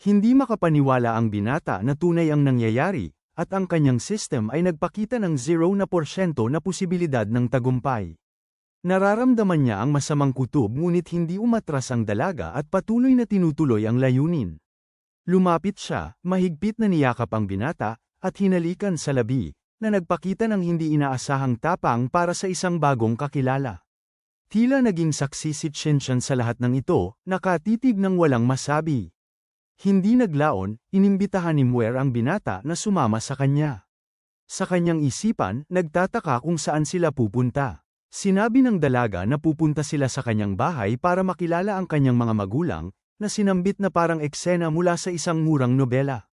Hindi makapaniwala ang binata na tunay ang nangyayari, at ang kanyang system ay nagpakita ng 0% na posibilidad ng tagumpay. Nararamdaman niya ang masamang kutob ngunit hindi umatras ang dalaga at patuloy na tinutuloy ang layunin. Lumapit siya, mahigpit na niyakap ang binata, at hinalikan sa labi, na nagpakita ng hindi inaasahang tapang para sa isang bagong kakilala. Tila naging saksi si Chinchin sa lahat ng ito, nakatitig ng walang masabi. Hindi naglaon, inimbitahan ni Muer ang binata na sumama sa kanya. Sa kanyang isipan, nagtataka kung saan sila pupunta. Sinabi ng dalaga na pupunta sila sa kanyang bahay para makilala ang kanyang mga magulang, na sinambit na parang eksena mula sa isang murang nobela.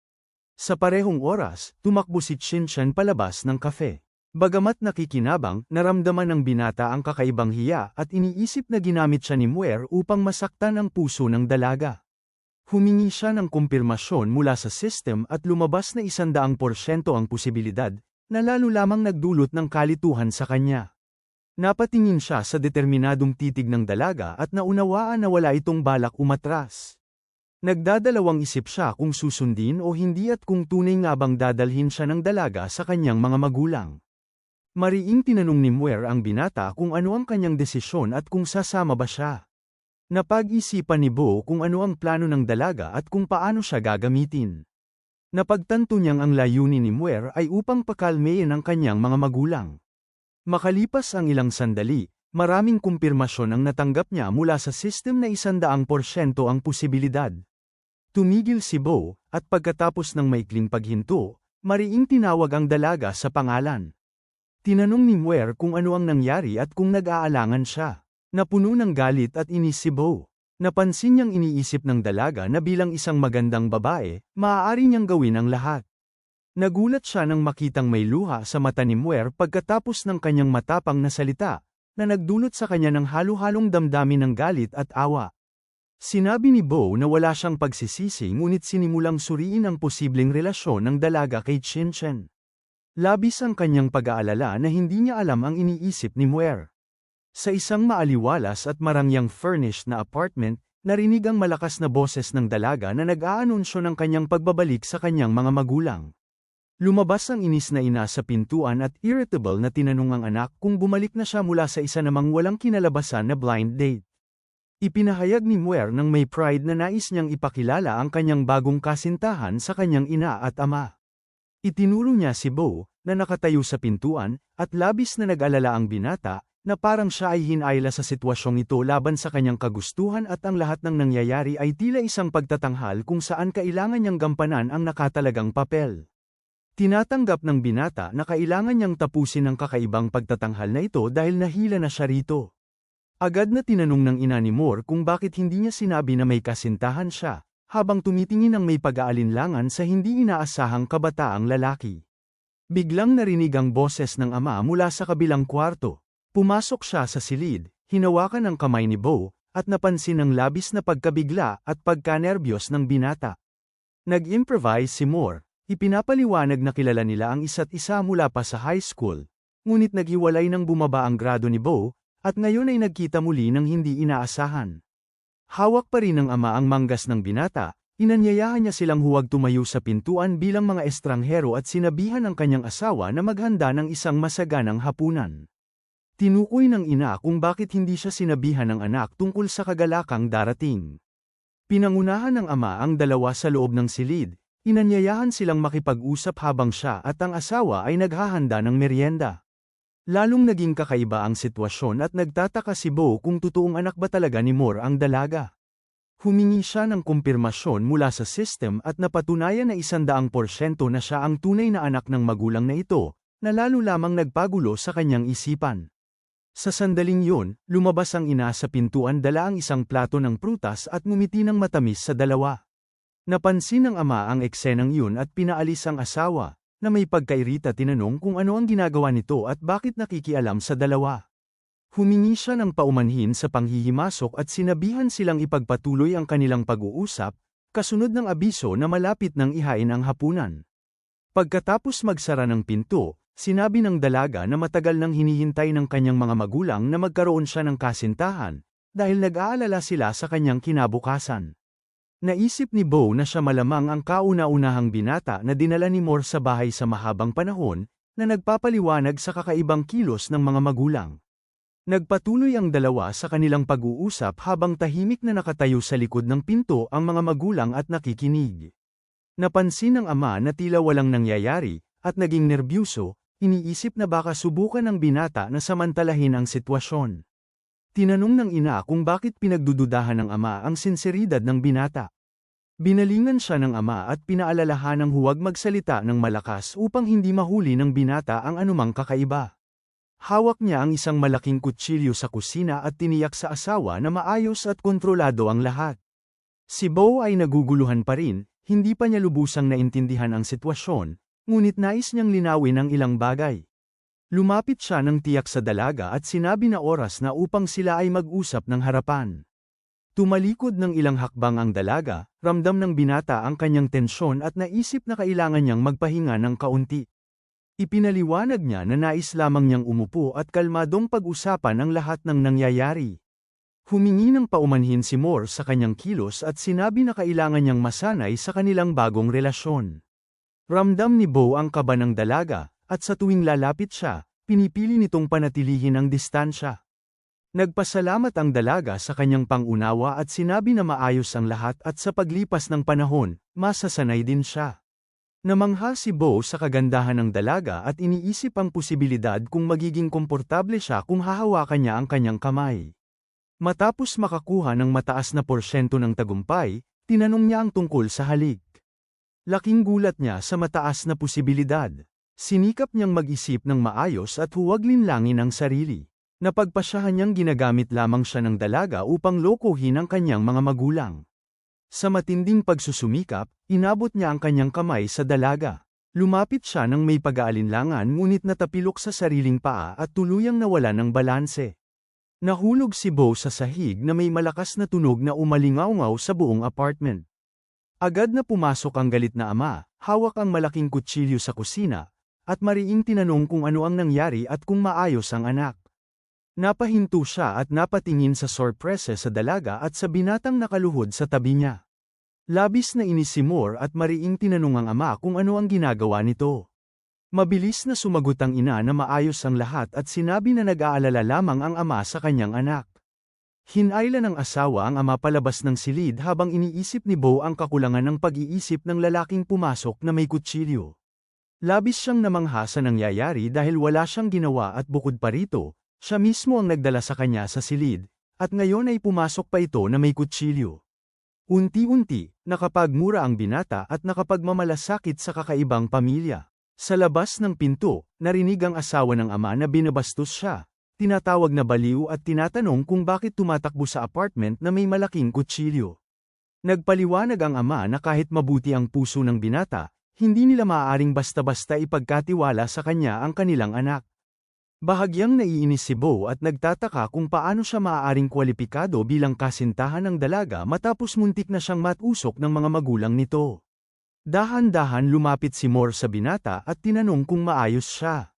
Sa parehong oras, tumakbo si Shinshan palabas ng kafe. Bagamat nakikinabang, naramdaman ng binata ang kakaibang hiya at iniisip na ginamit siya ni Muer upang masaktan ang puso ng dalaga. Humingi siya ng kumpirmasyon mula sa system at lumabas na 100% ang posibilidad, na lalo lamang nagdulot ng kalituhan sa kanya. Napatingin siya sa determinadong titig ng dalaga at naunawaan na wala itong balak umatras. Nagdadalawang isip siya kung susundin o hindi at kung tunay nga bang dadalhin siya ng dalaga sa kanyang mga magulang. Mariing tinanong ni Muer ang binata kung ano ang kanyang desisyon at kung sasama ba siya. Napag-isipan ni Bo kung ano ang plano ng dalaga at kung paano siya gagamitin. Napagtanto niyang ang layunin ni Muer ay upang pakalmeyin ang kanyang mga magulang. Makalipas ang ilang sandali, maraming kumpirmasyon ang natanggap niya mula sa system na 100% ang posibilidad. Tumigil si Bo, at pagkatapos ng maikling paghinto, mariing tinawag ang dalaga sa pangalan. Tinanong ni Muer kung ano ang nangyari at kung nag-aalangan siya. Napuno ng galit at inis si Bo. Napansin niyang iniisip ng dalaga na bilang isang magandang babae, maaari niyang gawin ang lahat. Nagulat siya nang makitang may luha sa mata ni Muer pagkatapos ng kanyang matapang na salita, na nagdulot sa kanya ng halo-halong damdamin ng galit at awa. Sinabi ni Bo na wala siyang pagsisisi ngunit sinimulang suriin ang posibleng relasyon ng dalaga kay Shinshan. Labis ang kanyang pag-aalala na hindi niya alam ang iniisip ni Muer. Sa isang maaliwalas at marangyang furnished na apartment, narinig ang malakas na boses ng dalaga na nag-aanunsyo ng kanyang pagbabalik sa kanyang mga magulang. Lumabas ang inis na ina sa pintuan at irritable na tinanong ang anak kung bumalik na siya mula sa isa namang walang kinalabasan na blind date. Ipinahayag ni Muer ng may pride na nais niyang ipakilala ang kanyang bagong kasintahan sa kanyang ina at ama. Itinuro niya si Bo, na nakatayo sa pintuan, at labis na nag-alala ang binata, na parang siya ay hinayla sa sitwasyong ito laban sa kanyang kagustuhan at ang lahat ng nangyayari ay tila isang pagtatanghal kung saan kailangan niyang gampanan ang nakatalagang papel. Tinatanggap ng binata na kailangan niyang tapusin ang kakaibang pagtatanghal na ito dahil nahila na siya rito. Agad na tinanong ng ina ni Moore kung bakit hindi niya sinabi na may kasintahan siya, habang tumitingin ang may pag-aalinlangan sa hindi inaasahang kabataang lalaki. Biglang narinig ang boses ng ama mula sa kabilang kwarto. Pumasok siya sa silid, hinawakan ang kamay ni Bo, at napansin ang labis na pagkabigla at pagkanerbiyos ng binata. Nag-improvise si Moore, ipinapaliwanag na kilala nila ang isa't isa mula pa sa high school, ngunit naghiwalay nang bumaba ang grado ni Bo, at ngayon ay nagkita muli ng hindi inaasahan. Hawak pa rin ng ama ang manggas ng binata, inanyayahan niya silang huwag tumayo sa pintuan bilang mga estranghero at sinabihan ang kanyang asawa na maghanda ng isang masaganang hapunan. Tinukoy ng ina kung bakit hindi siya sinabihan ng anak tungkol sa kagalakang darating. Pinangunahan ng ama ang dalawa sa loob ng silid, inanyayahan silang makipag-usap habang siya at ang asawa ay naghahanda ng merienda. Lalong naging kakaiba ang sitwasyon at nagtataka si Bo kung totoong anak ba talaga ni Moore ang dalaga. Humingi siya ng kumpirmasyon mula sa system at napatunayan na 100% na siya ang tunay na anak ng magulang na ito, na lalo lamang nagpagulo sa kanyang isipan. Sa sandaling yun, lumabas ang ina sa pintuan dala ang isang plato ng prutas at ngumiti ng matamis sa dalawa. Napansin ng ama ang eksenang yun at pinaalis ang asawa, na may pagkairita tinanong kung ano ang ginagawa nito at bakit nakikialam sa dalawa. Humingi siya ng paumanhin sa panghihimasok at sinabihan silang ipagpatuloy ang kanilang pag-uusap, kasunod ng abiso na malapit nang ihain ang hapunan. Pagkatapos magsara ng pinto, sinabi ng dalaga na matagal nang hinihintay ng kanyang mga magulang na magkaroon siya ng kasintahan, dahil nag-aalala sila sa kanyang kinabukasan. Naisip ni Bo na siya malamang ang kauna-unahang binata na dinala ni Moore sa bahay sa mahabang panahon, na nagpapaliwanag sa kakaibang kilos ng mga magulang. Nagpatuloy ang dalawa sa kanilang pag-uusap habang tahimik na nakatayo sa likod ng pinto ang mga magulang at nakikinig. Napansin ng ama na tila walang nangyayari, at naging nerbiyuso, iniisip na baka subukan ng binata na samantalahin ang sitwasyon. Tinanong ng ina kung bakit pinagdududahan ng ama ang sinseridad ng binata. Binalingan siya ng ama at pinaalalahanang huwag magsalita ng malakas upang hindi mahuli ng binata ang anumang kakaiba. Hawak niya ang isang malaking kutsilyo sa kusina at tiniyak sa asawa na maayos at kontrolado ang lahat. Si Bo ay naguguluhan pa rin, Hindi pa niya lubusang naintindihan ang sitwasyon, ngunit nais niyang linawin ang ilang bagay. Lumapit siya ng tiyak sa dalaga at sinabi na oras na upang sila ay mag-usap ng harapan. Tumalikod ng ilang hakbang ang dalaga, ramdam ng binata ang kanyang tensyon at naisip na kailangan niyang magpahinga ng kaunti. Ipinaliwanag niya na nais lamang niyang umupo at kalmadong pag-usapan ang lahat ng nangyayari. Humingi ng paumanhin si Moore sa kanyang kilos at sinabi na kailangan niyang masanay sa kanilang bagong relasyon. Ramdam ni Bo ang kaba ng dalaga, at sa tuwing lalapit siya, pinipili nitong panatilihin ang distansya. Nagpasalamat ang dalaga sa kanyang pangunawa at sinabi na maayos ang lahat at sa paglipas ng panahon, masasanay din siya. Namangha si Bo sa kagandahan ng dalaga at iniisip ang posibilidad kung magiging komportable siya kung hahawakan niya ang kanyang kamay. Matapos makakuha ng mataas na porsyento ng tagumpay, tinanong niya ang tungkol sa halik. Laking gulat niya sa mataas na posibilidad. Sinikap niyang mag-isip ng maayos at huwag linlangin ang sarili. Napagpasyahan niyang ginagamit lamang siya ng dalaga upang lokohin ang kanyang mga magulang. Sa matinding pagsusumikap, inabot niya ang kanyang kamay sa dalaga. Lumapit siya ng may pag-aalinlangan ngunit natapilok sa sariling paa at tuluyang nawala ng balanse. Nahulog si Bo sa sahig na may malakas na tunog na umalingaw-ngaw sa buong apartment. Agad na pumasok ang galit na ama, hawak ang malaking kutsilyo sa kusina, at mariing tinanong kung ano ang nangyari at kung maayos ang anak. Napahinto siya at napatingin sa sorpresa sa dalaga at sa binatang nakaluhod sa tabi niya. Labis na inis si Moore at mariing tinanong ang ama kung ano ang ginagawa nito. Mabilis na sumagot ang ina na maayos ang lahat at sinabi na nag-aalala lamang ang ama sa kanyang anak. Hinayla ng asawa ang ama palabas ng silid habang iniisip ni Bo ang kakulangan ng pag-iisip ng lalaking pumasok na may kutsilyo. Labis siyang namangha sa nangyayari dahil wala siyang ginawa at bukod pa rito, siya mismo ang nagdala sa kanya sa silid, at ngayon ay pumasok pa ito na may kutsilyo. Unti-unti, nakapagmura ang binata at nakapagmamalasakit sa kakaibang pamilya. Sa labas ng pinto, narinig ang asawa ng ama na binabastos siya. Tinatawag na baliw at tinatanong kung bakit tumatakbo sa apartment na may malaking kutsilyo. Nagpaliwanag ang ama na kahit mabuti ang puso ng binata, hindi nila maaaring basta-basta ipagkatiwala sa kanya ang kanilang anak. Bahagyang naiinis si Bo at nagtataka kung paano siya maaaring kwalipikado bilang kasintahan ng dalaga matapos muntik na siyang matusok ng mga magulang nito. Dahan-dahan lumapit si Moore sa binata at tinanong kung maayos siya.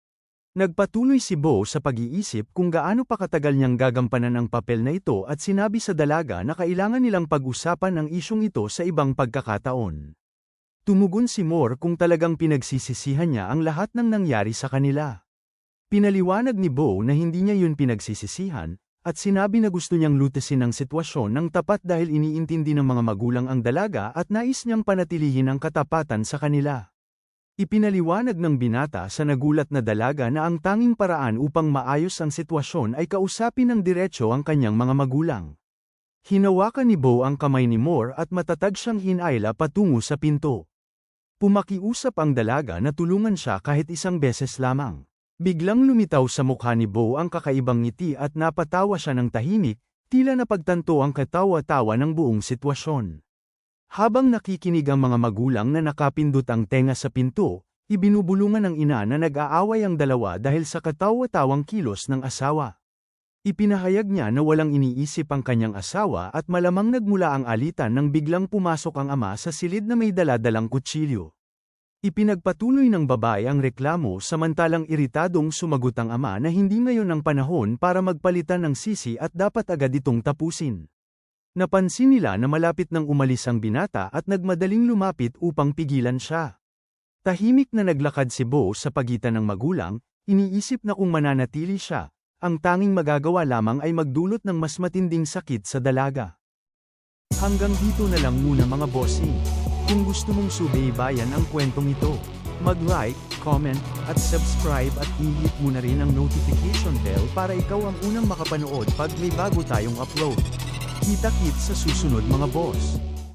Nagpatuloy si Bo sa pag-iisip kung gaano pa katagal niyang gagampanan ang papel na ito at sinabi sa dalaga na kailangan nilang pag-usapan ang isyong ito sa ibang pagkakataon. Tumugon si Moore kung talagang pinagsisisihan niya ang lahat ng nangyari sa kanila. Pinaliwanag ni Bo na hindi niya yun pinagsisisihan, at sinabi na gusto niyang lutasin ang sitwasyon ng tapat dahil iniintindi ng mga magulang ang dalaga at nais niyang panatilihin ang katapatan sa kanila. Ipinaliwanag ng binata sa nagulat na dalaga na ang tanging paraan upang maayos ang sitwasyon ay kausapin ng diretso ang kanyang mga magulang. Hinawakan ni Bo ang kamay ni Moore at matatag siyang hinayla patungo sa pinto. Pumakiusap ang dalaga na tulungan siya kahit isang beses lamang. Biglang lumitaw sa mukha ni Bo ang kakaibang ngiti at napatawa siya ng tahimik, tila napagtanto ang katawa-tawa ng buong sitwasyon. Habang nakikinig ang mga magulang na nakapindot ang tenga sa pinto, ibinubulungan ng ina na nag-aaway ang dalawa dahil sa katawa-tawang kilos ng asawa. Ipinahayag niya na walang iniisip ang kanyang asawa at malamang nagmula ang alitan nang biglang pumasok ang ama sa silid na may dala-dalang kutsilyo. Ipinagpatuloy ng babae ang reklamo samantalang iritadong sumagot ang ama na hindi ngayon ang panahon para magpalitan ng sisi at dapat agad itong tapusin. Napansin nila na malapit nang umalis ang binata at nagmadaling lumapit upang pigilan siya. Tahimik na naglakad si Bo sa pagitan ng magulang, iniisip na kung mananatili siya, ang tanging magagawa lamang ay magdulot ng mas matinding sakit sa dalaga. Hanggang dito na lang muna mga bossing. Kung gusto mong subaybayan ang kwentong ito, mag-like, comment, at subscribe at i-hit mo na rin ang notification bell para ikaw ang unang makapanood pag may bago tayong upload. Kita-kits sa susunod mga boss.